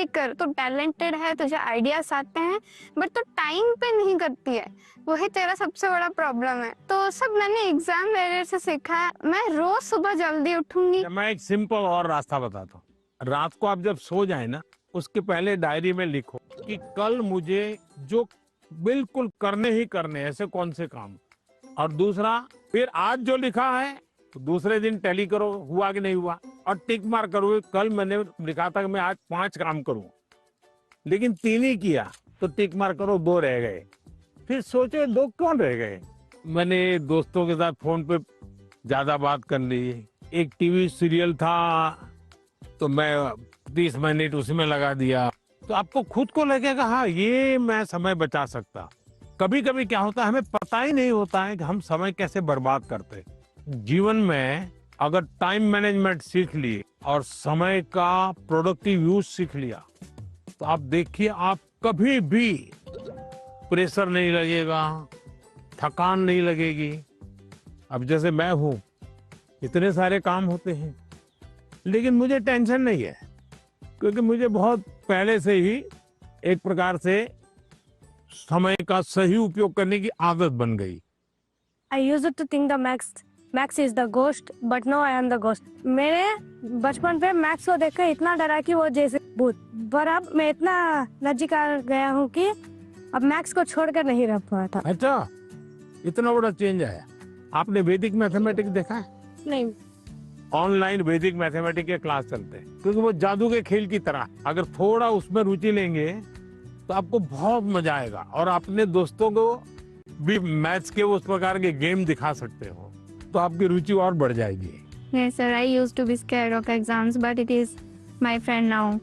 कर, तो टैलेंटेड है, तुझे आइडियाज आते हैं, बट तो टाइम पे नहीं करती है, वही तेरा सबसे बड़ा प्रॉब्लम है। तो सब मैंने एग्जाम वगैरह से सीखा है। मैं रोज सुबह जल्दी उठूंगी। मैं एक सिंपल और रास्ता बताता हूँ। रात को आप जब सो जाए ना, उसके पहले डायरी में लिखो कि कल मुझे जो बिल्कुल करने ही करने ऐसे कौन से काम, और दूसरा फिर आज जो लिखा है तो दूसरे दिन टैली करो हुआ कि नहीं हुआ, और टिक मार करो। कल मैंने लिखा था कि मैं आज 5 काम करूं, लेकिन 3 ही किया, तो टिक मार करो, 2 रह गए। फिर सोचो 2 कौन रह गए। मैंने दोस्तों के साथ फोन पे ज्यादा बात कर ली। एक टीवी सीरियल था तो मैं 30 मिनट उसमें लगा दिया, तो आपको खुद को लगेगा हाँ ये मैं समय बचा सकता। कभी कभी क्या होता है, हमें पता ही नहीं होता है कि हम समय कैसे बर्बाद करते हैं। जीवन में अगर टाइम मैनेजमेंट सीख लिए और समय का प्रोडक्टिव यूज सीख लिया, तो आप देखिए आप कभी भी प्रेशर नहीं लगेगा, थकान नहीं लगेगी। अब जैसे मैं हूं, इतने सारे काम होते हैं, लेकिन मुझे टेंशन नहीं है, क्योंकि मुझे बहुत पहले से ही एक प्रकार से समय का सही उपयोग करने की आदत बन गई। I used to think the Max is the ghost, but now I am the ghost. मेरे बचपन पे मैक्स को देखकर इतना डरा कि वो जैसे भूत, पर अब मैं इतना लज्जित गया हूँ कि अब मैक्स को छोड़कर नहीं रह पाता। अच्छा, इतना बड़ा चेंज आया। आपने वैदिक मैथमेटिक्स देखा है? नहीं। ऑनलाइन वैदिक मैथमेटिक्स के क्लास चलते हैं, क्योंकि वो जादू के खेल की तरह, अगर थोड़ा उसमें रुचि लेंगे तो आपको बहुत मजा आएगा, और अपने दोस्तों को भी मैथ्स के उस प्रकार के गेम दिखा सकते हो, तो आपकी रुचि और बढ़ जाएगी। Yes, sir. I used to be scared of exams, but it is my friend now.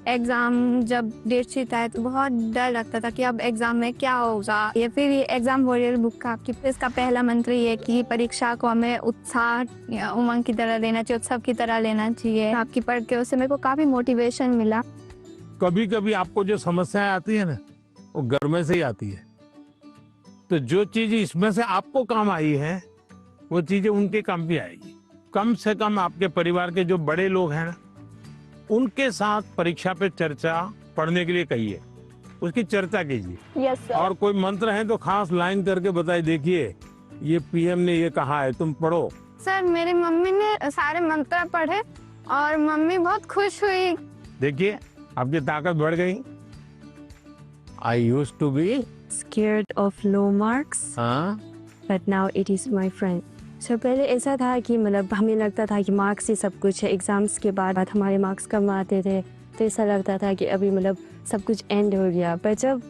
Exam जब डेट शीट आए तो बहुत डर लगता था कि अब एग्जाम में क्या होगा। ये फिर ये एग्जाम वॉरियर बुक का आपकी इसका पहला मंत्र ये कि परीक्षा को हमें उत्साह या उमंग की तरह लेना चाहिए, उत्सव की तरह लेना चाहिए। आपकी पढ़ के उससे मेरे को काफी मोटिवेशन मिला। कभी कभी आपको जो समस्याएं आती है ना, वो घर में से ही आती है, तो जो चीज इसमें से आपको काम आई है वो चीजें उनके काम भी आएगी। कम से कम आपके परिवार के जो बड़े लोग हैं ना, उनके साथ परीक्षा पे चर्चा पढ़ने के लिए कहिए, उसकी चर्चा कीजिए। Yes sir. और कोई मंत्र है तो खास लाइन करके बताइए, देखिए ये पीएम ने ये कहा है, तुम पढ़ो। सर मेरी मम्मी ने सारे मंत्र पढ़े और मम्मी बहुत खुश हुई। देखिए आपकी ताकत बढ़ गई। I used to be Scared of low marks, but now it is my friend. So पहले ऐसा था कि मतलब हमें लगता था कि मार्क्स ही सब कुछ है। एग्जाम्स के बाद हमारे मार्क्स कम आते थे, तो ऐसा लगता था कि अभी मतलब सब कुछ एंड हो गया। पर जब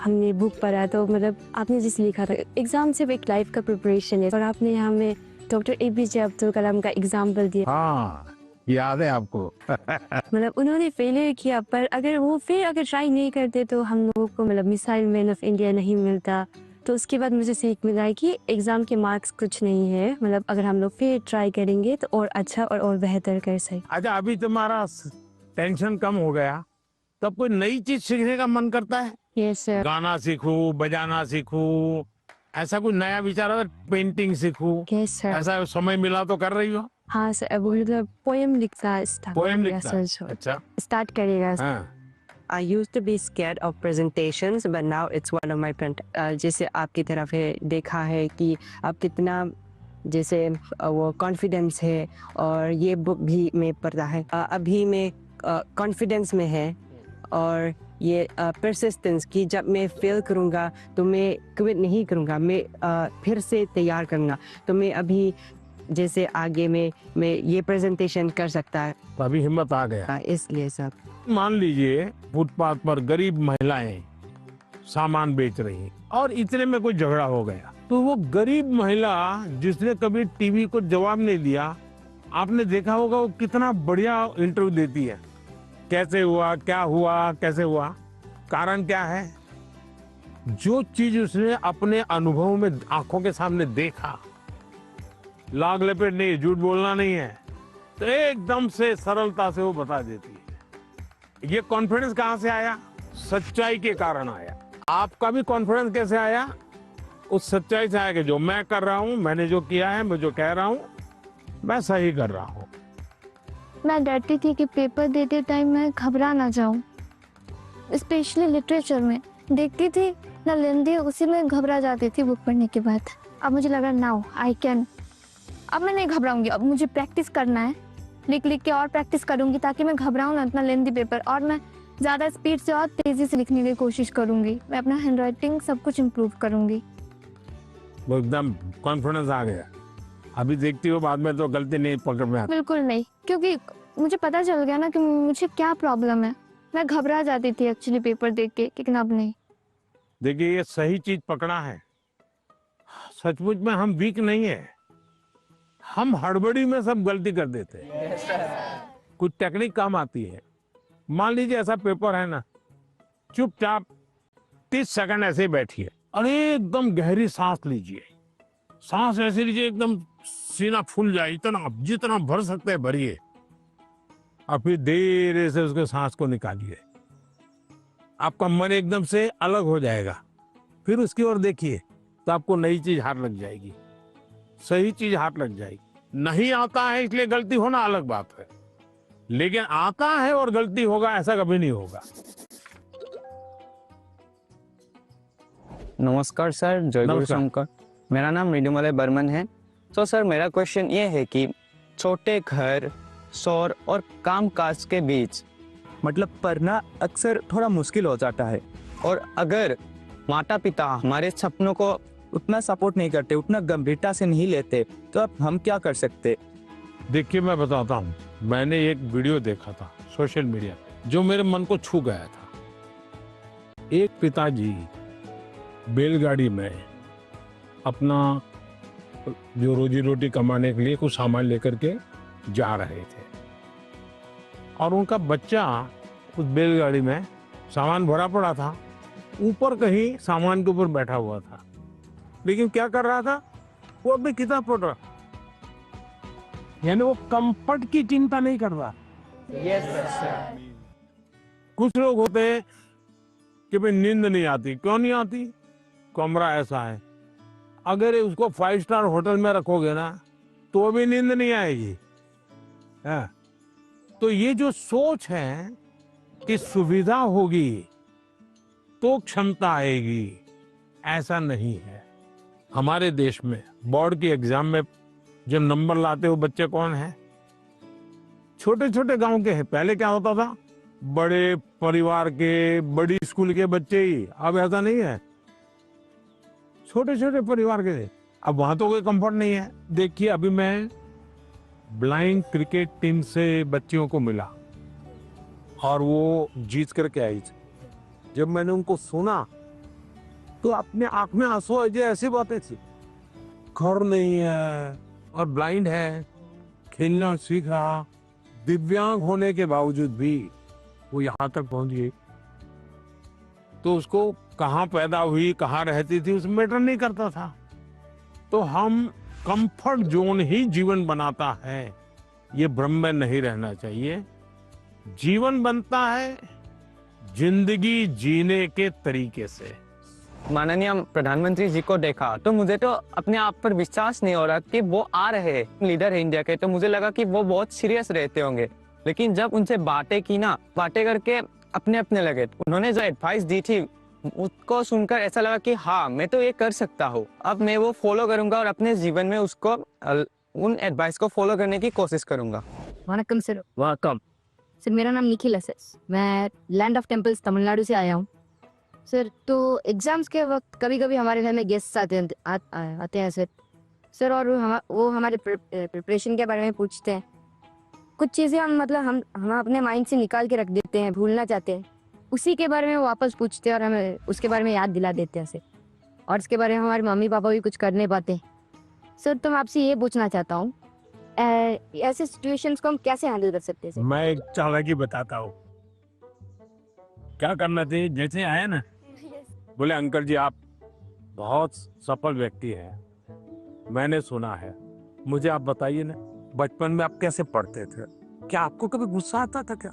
हमने बुक पढ़ा तो मतलब आपने जिस लिखा था, एग्जाम सिर्फ एक लाइफ का प्रिपरेशन है, और आपने हमें डॉक्टर APJ अब्दुल कलाम का एग्जाम्पल दिया। हाँ, याद है आपको। मतलब उन्होंने फेलियर किया, पर अगर वो फिर अगर ट्राई नहीं करते तो हम लोगों को मतलब मिसाइल मैन ऑफ इंडिया नहीं मिलता। तो उसके बाद मुझे सीख मिला है कि एग्जाम के मार्क्स कुछ नहीं है, मतलब अगर हम लोग फिर ट्राई करेंगे तो और अच्छा और बेहतर कर सकें। अच्छा, अभी तुम्हारा टेंशन कम हो गया, तब कोई नई चीज सीखने का मन करता है? Yes sir. गाना सीखूं, बजाना सीखूं, ऐसा कुछ नया विचार आता है? पेंटिंग सीखूं, यस सर। ऐसा समय मिला तो कर रही हो? हाँ सर, अब मतलब पोएम लिखता पोएम लिखता है? अच्छा, स्टार्ट करेगा। हाँ। I used to be scared of presentations, but now it's one of my friend. जैसे आपकी तरफ है देखा है कि आप कितना जैसे वो कॉन्फिडेंस है, और ये बुक भी मैं पढ़ा है। अभी मैं कॉन्फिडेंस में है, और ये परसिस्टेंस कि जब मैं फेल करूँगा तो मैं क्विट नहीं करूँगा, मैं फिर से तैयार करूँगा। तो मैं अभी जैसे आगे में मैं ये प्रेजेंटेशन कर सकता है। तो अभी हिम्मत आ गया। इसलिए सर। मान लीजिए फुटपाथ पर गरीब महिलाएं सामान बेच रही हैं और इतने में कोई झगड़ा हो गया, तो वो गरीब महिला जिसने कभी टीवी को जवाब नहीं दिया, आपने देखा होगा वो कितना बढ़िया इंटरव्यू देती है। कैसे हुआ, क्या हुआ, कैसे हुआ, कारण क्या है? जो चीज उसने अपने अनुभव में आंखों के सामने देखा, लाग लपेट नहीं, झूठ बोलना नहीं है, तो एकदम से सरलता से वो बता देती है। ये कॉन्फिडेंस कहां से आया? सच्चाई के कारण आया। आपका भी कॉन्फिडेंस कैसे आया? उस सच्चाई से आया कि जो मैं कर रहा हूं, मैंने जो किया है, मैं जो कह रहा हूं, मैं सही कर रहा हूं। मैं डरती थी कि पेपर देते टाइम मैं घबरा ना जाऊं, स्पेशली लिटरेचर में देखती थी ना लेंदी, उसी में घबरा जाती थी बुक पढ़ने के बाद। अब मुझे लगा नाउ आई कैन, अब मैं नहीं घबराऊंगी, अब मुझे प्रैक्टिस करना है, लिख लिख के और प्रैक्टिस करूंगी ताकि मैं घबराऊं ना इतना लेंदी पेपर, और मैं ज़्यादा स्पीड से और तेज़ी से लिखने की कोशिश करूंगी। मैं अपना हैंड राइटिंग सब कुछ इम्प्रूव करूंगी। वो एकदम कॉन्फिडेंस आ गया। अभी देखती हो बाद में तो गलती नहीं पकड़ में आती। बिल्कुल नहीं, क्योंकि मुझे पता चल गया ना कि मुझे क्या प्रॉब्लम है। मैं घबरा जाती थी एक्चुअली पेपर देख के, लेकिन अब नहीं। देखिए ये सही चीज पकड़ा है। सचमुच में हम वीक नहीं है, हम हड़बड़ी में सब गलती कर देते हैं। कुछ टेक्निक काम आती है। मान लीजिए ऐसा पेपर है ना, चुपचाप 30 सेकंड ऐसे ही बैठिए और एकदम गहरी सांस लीजिए। सांस ऐसे लीजिए एकदम सीना फूल जाए, इतना जितना भर सकते हैं भरिए, और फिर धीरे से उसके सांस को निकालिए। आपका मन एकदम से अलग हो जाएगा। फिर उसकी ओर देखिए तो आपको नई चीज हाथ लग जाएगी, सही चीज हाथ लग जाएगी। नहीं आता है इसलिए गलती होना अलग बात है, लेकिन आता है और गलती होगा ऐसा कभी नहीं होगा। नमस्कार सर, जय गुरु नमस्कार। शंकर। मेरा नाम मृदुमलय बर्मन है। तो सर मेरा क्वेश्चन ये है कि छोटे घर, शोर और कामकाज के बीच मतलब पढ़ना अक्सर थोड़ा मुश्किल हो जाता है। और अगर माता पिता हमारे सपनों को उतना सपोर्ट नहीं करते, उतना गंभीरता से नहीं लेते, तो अब हम क्या कर सकते? देखिए मैं बताता हूँ, मैंने एक वीडियो देखा था सोशल मीडिया पे जो मेरे मन को छू गया था। एक पिताजी बैलगाड़ी में अपना जो रोजी रोटी कमाने के लिए कुछ सामान लेकर के जा रहे थे और उनका बच्चा उस बैलगाड़ी में सामान भरा पड़ा था, ऊपर कहीं सामान के ऊपर बैठा हुआ था, लेकिन क्या कर रहा था? वो अपनी किताब पढ़ रहा, यानी वो कंफर्ट की चिंता नहीं कर रहा। कुछ लोग होते हैं कि भाई नींद नहीं आती। क्यों नहीं आती? कमरा ऐसा है, अगर उसको 5 स्टार होटल में रखोगे ना तो भी नींद नहीं आएगी। है? तो ये जो सोच है कि सुविधा होगी तो क्षमता आएगी, ऐसा नहीं है। हमारे देश में बोर्ड की एग्जाम में जब नंबर लाते हो बच्चे कौन है? छोटे छोटे गांव के हैं। पहले क्या होता था? बड़े परिवार के, बड़ी स्कूल के बच्चे ही। अब ऐसा नहीं है, छोटे छोटे परिवार के। अब वहां तो कोई कंफर्ट नहीं है। देखिए अभी मैं ब्लाइंड क्रिकेट टीम से बच्चियों को मिला और वो जीत करके आई थी। जब मैंने उनको सुना तो अपने आंख में आंसू आ जाए, ऐसी बातें थी। घर नहीं है और ब्लाइंड है, खेलना सीखा, दिव्यांग होने के बावजूद भी वो यहाँ तक पहुंच गई। तो उसको कहाँ पैदा हुई, कहाँ रहती थी, उसमें मैटर नहीं करता था। तो हम कंफर्ट जोन ही जीवन बनाता है, ये भ्रम में नहीं रहना चाहिए। जीवन बनता है जिंदगी जीने के तरीके से। माननीय प्रधानमंत्री जी को देखा तो मुझे तो अपने आप पर विश्वास नहीं हो रहा कि वो आ रहे हैं, लीडर है इंडिया के। तो मुझे लगा कि वो बहुत सीरियस रहते होंगे, लेकिन जब उनसे बातें की ना, बातें करके अपने अपने लगे। उन्होंने जो एडवाइस दी थी उसको सुनकर ऐसा लगा कि हाँ मैं तो ये कर सकता हूँ। अब मैं वो फॉलो करूंगा और अपने जीवन में उसको उन एडवाइस को फॉलो करने की कोशिश करूंगा। वनकम सर। वेलकम सर मेरा नाम निखिल है सर, मैं लैंड ऑफ टेम्पल्स तमिलनाडु से आया हूँ सर। तो एग्जाम्स के वक्त कभी कभी हमारे घर में गेस्ट आते हैं सर। सर और वो हमारे प्रिपरेशन के बारे में पूछते हैं। कुछ चीज़ें हम अपने माइंड से निकाल के रख देते हैं, भूलना चाहते हैं, उसी के बारे में वो वापस पूछते हैं और हमें उसके बारे में याद दिला देते हैं। और इसके बारे में हमारे मम्मी पापा भी कुछ कर नहीं पाते। सर तो मैं आपसे ये पूछना चाहता हूँ, ऐसे सिचुएशंस को हम कैसे हैंडल कर सकते हैं सर? मैं एक चालाकी बताता हूँ। क्या करना चाहिए, जैसे आया ना बोले अंकल जी आप बहुत सफल व्यक्ति हैं, मैंने सुना है, मुझे आप बताइए ना बचपन में आप कैसे पढ़ते थे? क्या आपको कभी गुस्सा आता था? क्या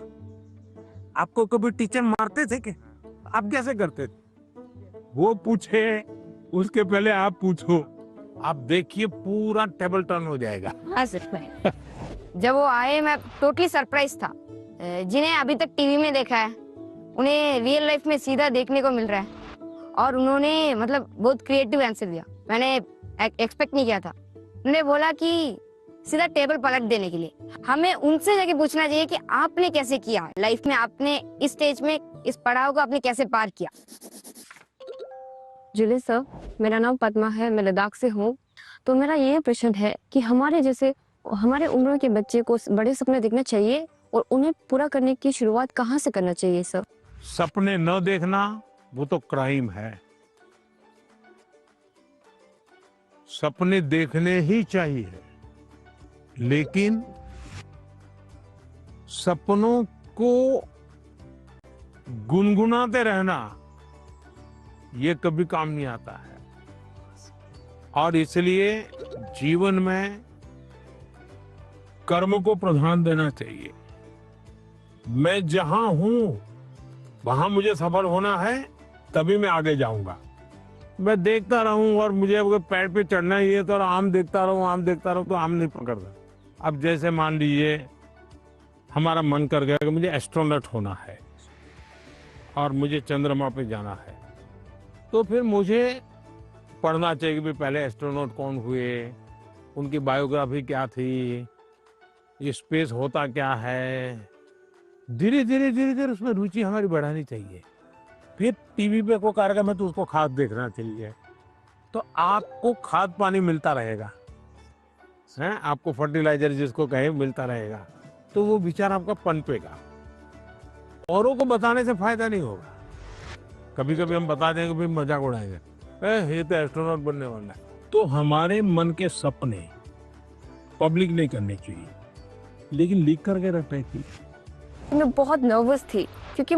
आपको कभी टीचर मारते थे? क्या आप कैसे करते थे? वो पूछे उसके पहले आप पूछो, आप देखिए पूरा टेबल टर्न हो जाएगा। हाँ सर। जब वो आए मैं टोटली सरप्राइज था। जिन्हें अभी तक टीवी में देखा है उन्हें रियल लाइफ में सीधा देखने को मिल रहा है। और उन्होंने बहुत क्रिएटिव आंसर दिया, मैंने एक्सपेक्ट नहीं किया था। उन्होंने बोला कि सीधा टेबल पलट देने के लिए। हमें उनसे जाके पूछना चाहिए कि आपने कैसे किया लाइफ में, आपने इस स्टेज में इस पड़ाव को आपने कैसे पार किया। जुले सर, मेरा नाम पद्मा है, मैं लद्दाख से हूँ। तो मेरा ये प्रश्न है कि हमारे उम्र के बच्चे को बड़े सपने देखना चाहिए और उन्हें पूरा करने की शुरुआत कहाँ से करना चाहिए सर? सपने न देखना वो तो क्राइम है। सपने देखने ही चाहिए, लेकिन सपनों को गुनगुनाते रहना ये कभी काम नहीं आता है। और इसलिए जीवन में कर्म को प्रधान देना चाहिए। मैं जहां हूं वहां मुझे सफल होना है, तभी मैं आगे जाऊंगा। मैं देखता रहूं और मुझे अगर पैर पे चढ़ना ही है तो आम देखता रहूं तो आम नहीं पकड़ता। अब जैसे मान लीजिए हमारा मन कर गया कि मुझे एस्ट्रोनॉट होना है और मुझे चंद्रमा पे जाना है, तो फिर मुझे पढ़ना चाहिए कि पहले एस्ट्रोनॉट कौन हुए, उनकी बायोग्राफी क्या थी, ये स्पेस होता क्या है। धीरे धीरे उसमें रुचि हमारी बढ़ानी चाहिए। फिर टीवी पे कोई कार्यक्रम है तो उसको खाद देखना चाहिए, तो आपको खाद पानी मिलता रहेगा, हैं? आपको फर्टिलाइजर जिसको कहे मिलता रहेगा, तो वो विचार आपका पनपेगा। औरों को बताने से फायदा नहीं होगा। कभी कभी हम बता देंगे, भाई मजाक उड़ाएंगे, ये तो एस्ट्रोनॉट बनने वाला है। तो हमारे मन के सपने पब्लिक नहीं करने चाहिए, लेकिन लिख करके रखने चाहिए। मैं बहुत नर्वस थी क्योंकि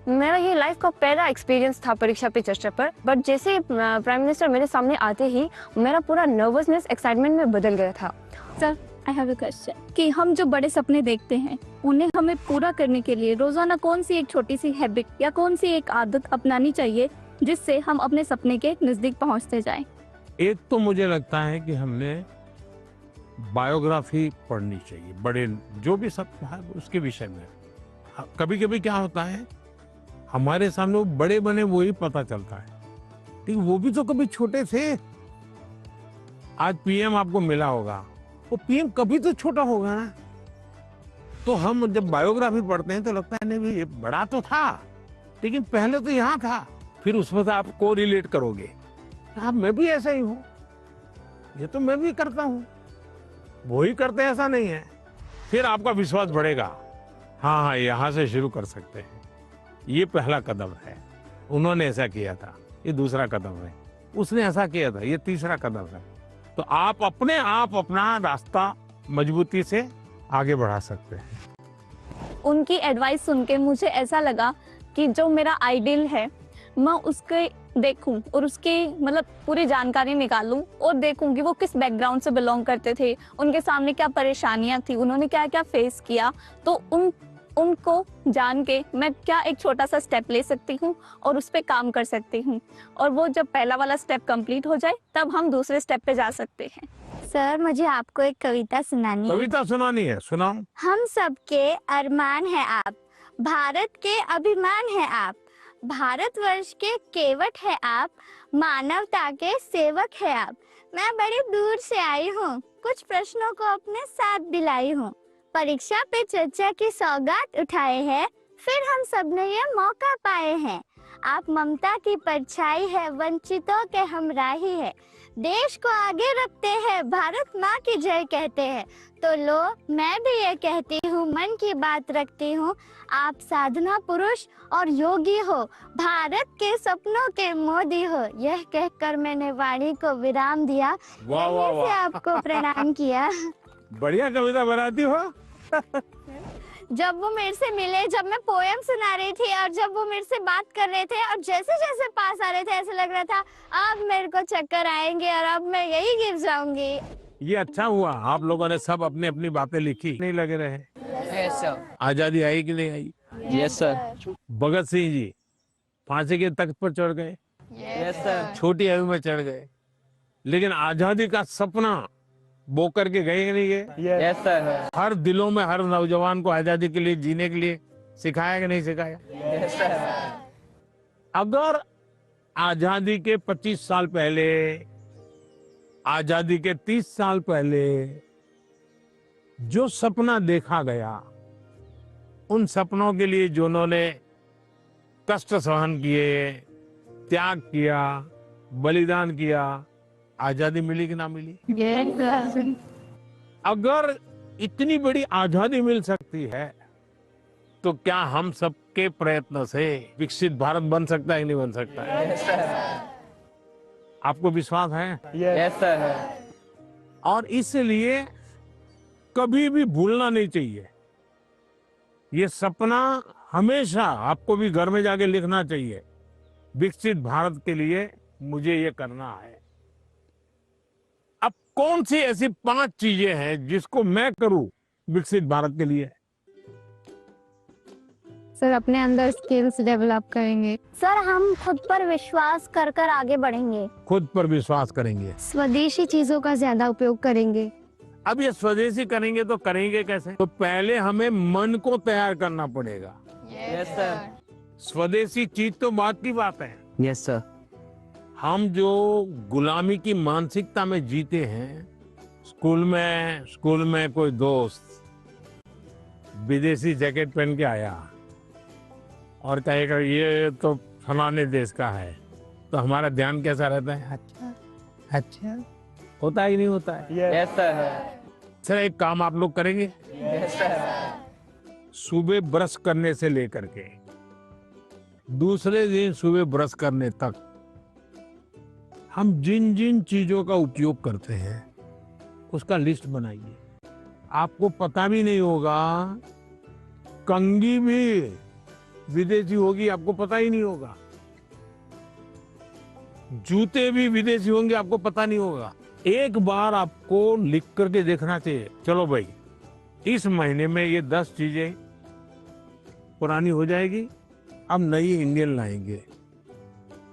मेरा ये लाइफ का पहला एक्सपीरियंस था परीक्षा पे चर्चा पर। बट जैसे प्राइम मिनिस्टर मेरे सामने आते ही मेरा पूरा नर्वसनेस एक्साइटमेंट में बदल गया था। Sir I have a question कि हम जो बड़े सपने देखते हैं उन्हें हमें पूरा करने के लिए रोजाना कौन सी एक छोटी सी हैबिट या कौन सी एक आदत अपनानी चाहिए जिससे हम अपने सपने के नजदीक पहुंचते जाएं? एक तो मुझे लगता है कि हमने बायोग्राफी पढ़नी चाहिए, बड़े जो भी सब है उसके विषय में। कभी कभी क्या होता है हमारे सामने वो बड़े बने वो ही पता चलता है, लेकिन वो भी तो कभी छोटे थे। आज पीएम आपको मिला होगा, वो पीएम कभी तो छोटा होगा ना। तो हम जब बायोग्राफी पढ़ते हैं तो लगता है नहीं भाई ये बड़ा तो था, लेकिन पहले तो यहाँ था। फिर उसमें से आप को रिलेट करोगे, हाँ मैं भी ऐसा ही हूँ, ये तो मैं भी करता हूँ, वो ही करते हैं ऐसा नहीं है। फिर आपका विश्वास बढ़ेगा, हाँ यहाँ से शुरू कर सकते हैं। ये पहला कदम है, उन्होंने ऐसा किया था, ये दूसरा कदम है, उसने ऐसा किया था, ये तीसरा कदम है। तो आप अपने आप अपना रास्ता मजबूती से आगे बढ़ा सकते हैं। उनकी एडवाइस सुन के मुझे ऐसा लगा कि जो मेरा आइडियल है मैं उसके देखूं और उसकी पूरी जानकारी निकालूं और देखूं कि वो किस बैकग्राउंड से बिलोंग करते थे, उनके सामने क्या परेशानियां थी, उन्होंने क्या क्या फेस किया। तो उनको जान के मैं क्या एक छोटा सा स्टेप ले सकती हूँ और उस पर काम कर सकती हूँ, और वो जब पहला वाला स्टेप कंप्लीट हो जाए तब हम दूसरे स्टेप पे जा सकते हैं। सर मुझे आपको एक कविता सुनानी है। कविता सुनानी है, सुनाओ। हम सबके अरमान है आप, भारत के अभिमान है आप, भारतवर्ष के केवट है आप, मानवता के सेवक है आप। मैं बड़ी दूर से आई हूँ, कुछ प्रश्नों को अपने साथ दिलाई हूँ, परीक्षा पे चर्चा की सौगात उठाए हैं, फिर हम सब ने ये मौका पाए हैं। आप ममता की परछाई है, वंचितों के हमराही है, देश को आगे रखते हैं, भारत माँ की जय कहते हैं। तो लो मैं भी ये कहती हूँ, मन की बात रखती हूँ, आप साधना पुरुष और योगी हो, भारत के सपनों के मोदी हो। यह कहकर मैंने वाणी को विराम दिया, वाह वाह यहीं से वाह, आपको प्रणाम किया। बढ़िया कविता बनाती हो। जब वो मेरे से मिले, जब मैं पोएम सुना रही थी और जब वो मेरे से बात कर रहे थे और जैसे जैसे पास आ रहे थे ऐसे लग रहा था अब मेरे को चक्कर आएंगे और अब मैं यही गिर जाऊंगी। ये अच्छा हुआ, आप लोगों ने सब अपनी अपनी बातें लिखी, नहीं लगे रहे। Yes sir. आजादी आई कि नहीं आई? Yes sir. भगत सिंह जी फांसी के तख्त पर चढ़ गए, यस सर। छोटी आयु में चढ़ गए, लेकिन आजादी का सपना बो करके गए कि नहीं गए? Yes sir. हर दिलों में हर नौजवान को आजादी के लिए, जीने के लिए सिखाया कि नहीं सिखाया? Yes sir. अगर आजादी के 25 साल पहले, आजादी के 30 साल पहले जो सपना देखा गया, उन सपनों के लिए जो उन्होंने कष्ट सहन किए, त्याग किया, बलिदान किया, आजादी मिली कि ना मिली? अगर इतनी बड़ी आजादी मिल सकती है तो क्या हम सबके प्रयत्न से विकसित भारत बन सकता है कि नहीं बन सकता है? Yes sir. आपको विश्वास है? Yes sir. और इसलिए कभी भी भूलना नहीं चाहिए। ये सपना हमेशा आपको भी घर में जाके लिखना चाहिए, विकसित भारत के लिए मुझे ये करना है। अब कौन सी ऐसी 5 चीजें हैं जिसको मैं करूं विकसित भारत के लिए? सर अपने अंदर स्किल्स डेवलप करेंगे। सर हम खुद पर विश्वास कर कर आगे बढ़ेंगे, खुद पर विश्वास करेंगे, स्वदेशी चीजों का ज्यादा उपयोग करेंगे। अब ये स्वदेशी करेंगे तो करेंगे कैसे? तो पहले हमें मन को तैयार करना पड़ेगा। Yes sir. स्वदेशी चीज तो बात की बात है, यस सर। हम जो गुलामी की मानसिकता में जीते हैं, स्कूल में कोई दोस्त विदेशी जैकेट पहन के आया और कहेगा ये तो फलाने देश का है, तो हमारा ध्यान कैसा रहता है? अच्छा अच्छा, होता ही नहीं होता है। Yes sir. सर एक काम आप लोग करेंगे, यस सर। सुबह ब्रश करने से लेकर के दूसरे दिन सुबह ब्रश करने तक हम जिन जिन चीजों का उपयोग करते हैं उसका लिस्ट बनाइए। आपको पता भी नहीं होगा, कंघी भी विदेशी होगी, आपको पता ही नहीं होगा, जूते भी विदेशी होंगे, आपको पता नहीं होगा। एक बार आपको लिख करके देखना चाहिए, चलो भाई इस महीने में ये 10 चीजें पुरानी हो जाएगी, अब नई इंडियन लाएंगे,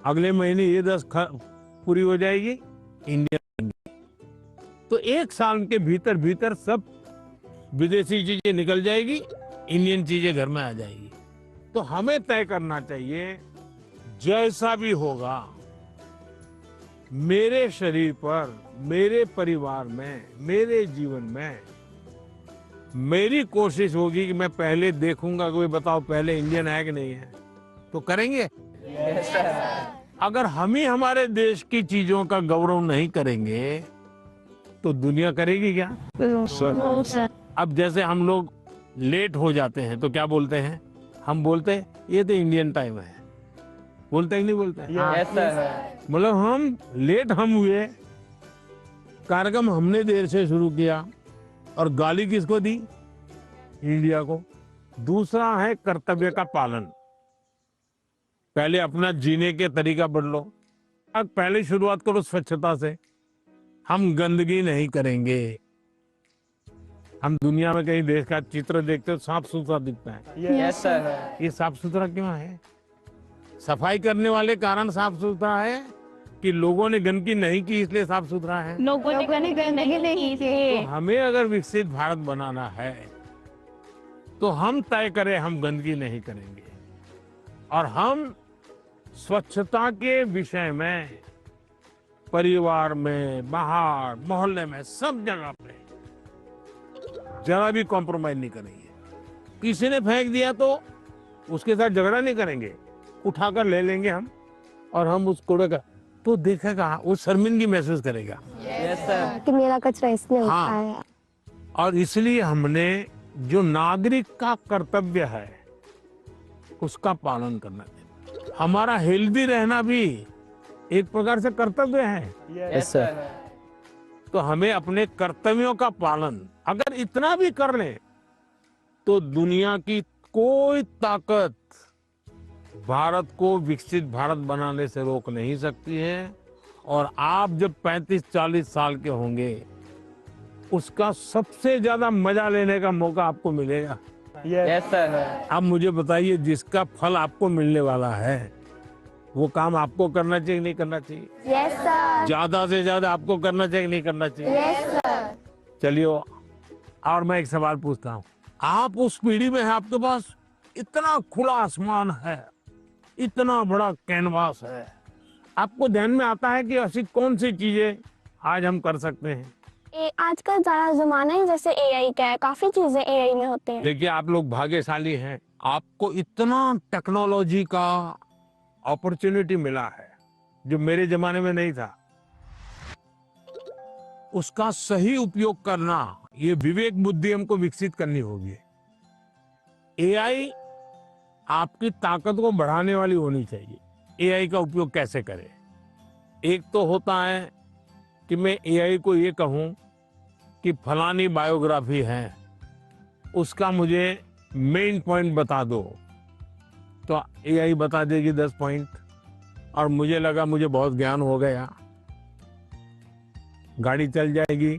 अगले महीने ये 10 पूरी हो जाएगी, इंडियन। तो 1 साल के भीतर भीतर सब विदेशी चीजें निकल जाएगी, इंडियन चीजें घर में आ जाएगी। तो हमें तय करना चाहिए जैसा भी होगा मेरे शरीर पर, मेरे परिवार में, मेरे जीवन में, मेरी कोशिश होगी कि मैं पहले देखूंगा कोई बताओ पहले इंडियन है कि नहीं है, तो करेंगे। Yes sir. अगर हम ही हमारे देश की चीजों का गौरव नहीं करेंगे तो दुनिया करेगी क्या? सर अब जैसे हम लोग लेट हो जाते हैं तो क्या बोलते हैं? हम बोलते हैं ये तो इंडियन टाइम है, बोलते हैं कि नहीं बोलते हैं? Yes sir. मतलब हम लेट हम हुए, कार्यक्रम हमने देर से शुरू किया और गाली किसको दी? इंडिया को। दूसरा है कर्तव्य का पालन। पहले अपना जीने के तरीका बदलो। अब पहले शुरुआत करो स्वच्छता से। हम गंदगी नहीं करेंगे। हम दुनिया में कहीं देश का चित्र देखते हो साफ सुथरा दिखता है, यस सर। ये साफ सुथरा क्यों है? सफाई करने वाले कारण साफ सुथरा है कि लोगों ने गंदगी नहीं की इसलिए साफ सुथरा है? लोगों ने गंदगी नहीं की। तो हमें अगर विकसित भारत बनाना है तो हम तय करें हम गंदगी नहीं करेंगे और हम स्वच्छता के विषय में परिवार में, बाहर, मोहल्ले में, सब जगह पे जरा भी कॉम्प्रोमाइज नहीं करेंगे। किसी ने फेंक दिया तो उसके साथ झगड़ा नहीं करेंगे, उठाकर ले लेंगे हम और हम उस कूड़े का तो देखेगा, वो शर्मिंदगी महसूस करेगा। Yes sir. कि मेरा कचरा इसने हाँ। उठाया। और इसलिए हमने जो नागरिक का कर्तव्य है उसका पालन करना चाहिए। हमारा हेल्दी रहना भी एक प्रकार से कर्तव्य है। Yes sir. तो हमें अपने कर्तव्यों का पालन अगर इतना भी कर ले तो दुनिया की कोई ताकत भारत को विकसित भारत बनाने से रोक नहीं सकती है। और आप जब 35-40 साल के होंगे उसका सबसे ज्यादा मजा लेने का मौका आपको मिलेगा। Yes sir. अब मुझे बताइए, जिसका फल आपको मिलने वाला है वो काम आपको करना चाहिए नहीं करना चाहिए? Yes sir. ज्यादा से ज्यादा आपको करना चाहिए नहीं करना चाहिए? Yes sir. चलिए, और मैं एक सवाल पूछता हूँ। आप उस पीढ़ी में हैं, आपके पास इतना खुला आसमान है, इतना बड़ा कैनवास है, आपको ध्यान में आता है कि ऐसी कौन सी चीजें आज हम कर सकते हैं? आज का ज्यादा जमाना ही जैसे एआई का है, काफी चीजें एआई में होते हैं। देखिए, आप लोग भाग्यशाली हैं, आपको इतना टेक्नोलॉजी का अपॉर्चुनिटी मिला है जो मेरे जमाने में नहीं था। उसका सही उपयोग करना, ये विवेक बुद्धि हमको विकसित करनी होगी। एआई आपकी ताकत को बढ़ाने वाली होनी चाहिए। एआई का उपयोग कैसे करें? एक तो होता है कि मैं एआई को ये कहूं कि फलानी बायोग्राफी है, उसका मुझे मेन पॉइंट बता दो, तो एआई बता देगी 10 पॉइंट और मुझे लगा मुझे बहुत ज्ञान हो गया, गाड़ी चल जाएगी,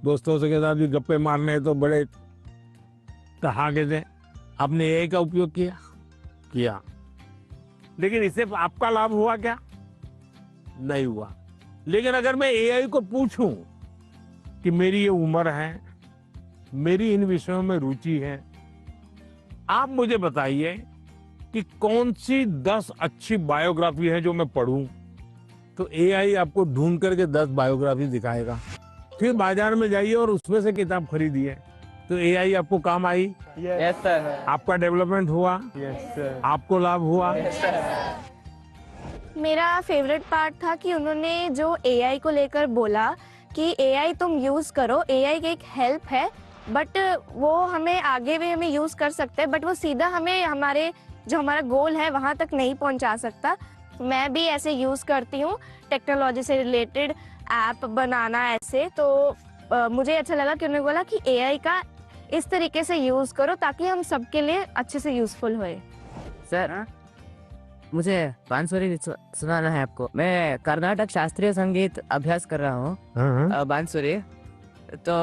दोस्तों के साथ भी गप्पे मारने हैं तो बड़े ठहाके से आपने एआई का उपयोग किया, लेकिन इससे आपका लाभ हुआ क्या? नहीं हुआ। लेकिन अगर मैं एआई को पूछूं कि मेरी ये उम्र है, मेरी इन विषयों में रुचि है, आप मुझे बताइए कि कौन सी 10 अच्छी बायोग्राफी है जो मैं पढूं, तो एआई आपको ढूंढ करके 10 बायोग्राफी दिखाएगा। फिर बाजार में जाइए और उसमें से किताब खरीदिए, तो एआई आपको काम आई, यस सर। आपका डेवलपमेंट हुआ, यस सर। आपको लाभ हुआ। मेरा फेवरेट पार्ट था कि उन्होंने जो एआई को लेकर बोला कि एआई तुम यूज करो, एआई की एक हेल्प है, बट वो हमें आगे भी हमें यूज कर सकते हैं, बट वो सीधा हमें हमारे जो हमारा गोल है वहां तक नहीं पहुंचा सकता। मैं भी ऐसे यूज करती हूँ टेक्नोलॉजी से रिलेटेड ऐप बनाना ऐसे, तो मुझे अच्छा लगा कि उन्होंने बोला कि एआई का इस तरीके से यूज करो ताकि हम सबके लिए अच्छे से यूजफुल होए। सर, मुझे बांसुरी सुनाना है आपको। मैं कर्नाटक शास्त्रीय संगीत अभ्यास कर रहा हूँ, बांसुरी। तो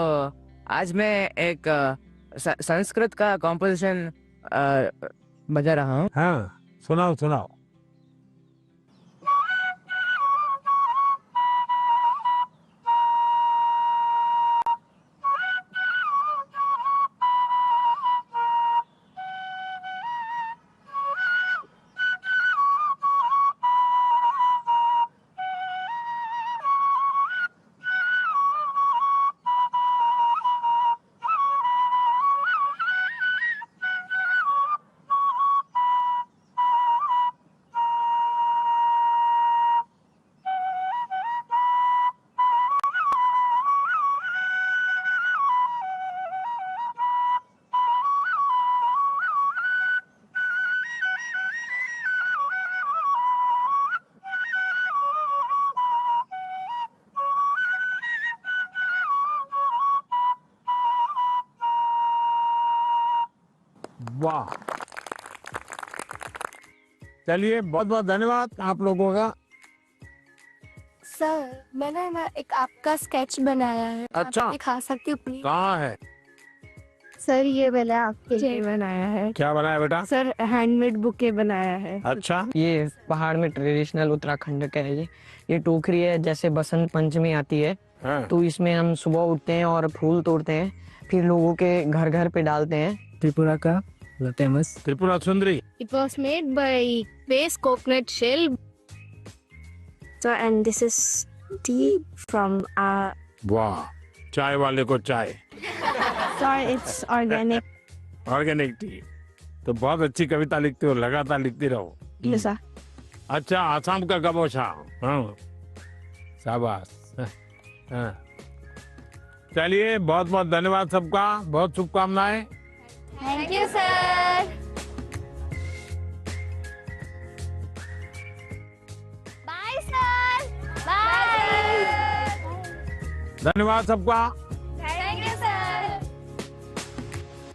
आज मैं एक संस्कृत का कॉम्पोजिशन बजा रहा हूँ। हाँ, सुनाओ। वाह, चलिए, बहुत बहुत धन्यवाद आप लोगों का। सर, मैंने ना एक आपका स्केच बनाया है। अच्छा। आप दिखा सकती हूँ प्लीज? कहाँ है? सर, ये मैंने आपके लिए बनाया है। क्या बनाया बेटा? सर, हैंडमेड बुके बनाया है। अच्छा, ये पहाड़ में ट्रेडिशनल उत्तराखंड का है। ये टोकरी है, जैसे बसंत पंचमी आती है हाँ। तो इसमें हम सुबह उठते हैं और फूल तोड़ते हैं, फिर लोगों के घर घर पे डालते हैं। त्रिपुरा का famous Tripura Sundari. It was made by base coconut shell. So, and this is tea from वाह, चाय वाले को चाय, sorry, it's organic. Organic T. तो बहुत अच्छी कविता लिखते हो, लगातार लिखती रहो। ये सर। अच्छा, आसाम का गमोछा। हाँ, शाबाश। हाँ। चलिए, बहुत बहुत धन्यवाद सबका, बहुत शुभकामनाएं। Thank you sir. Bye sir. Bye. धन्यवाद सबका।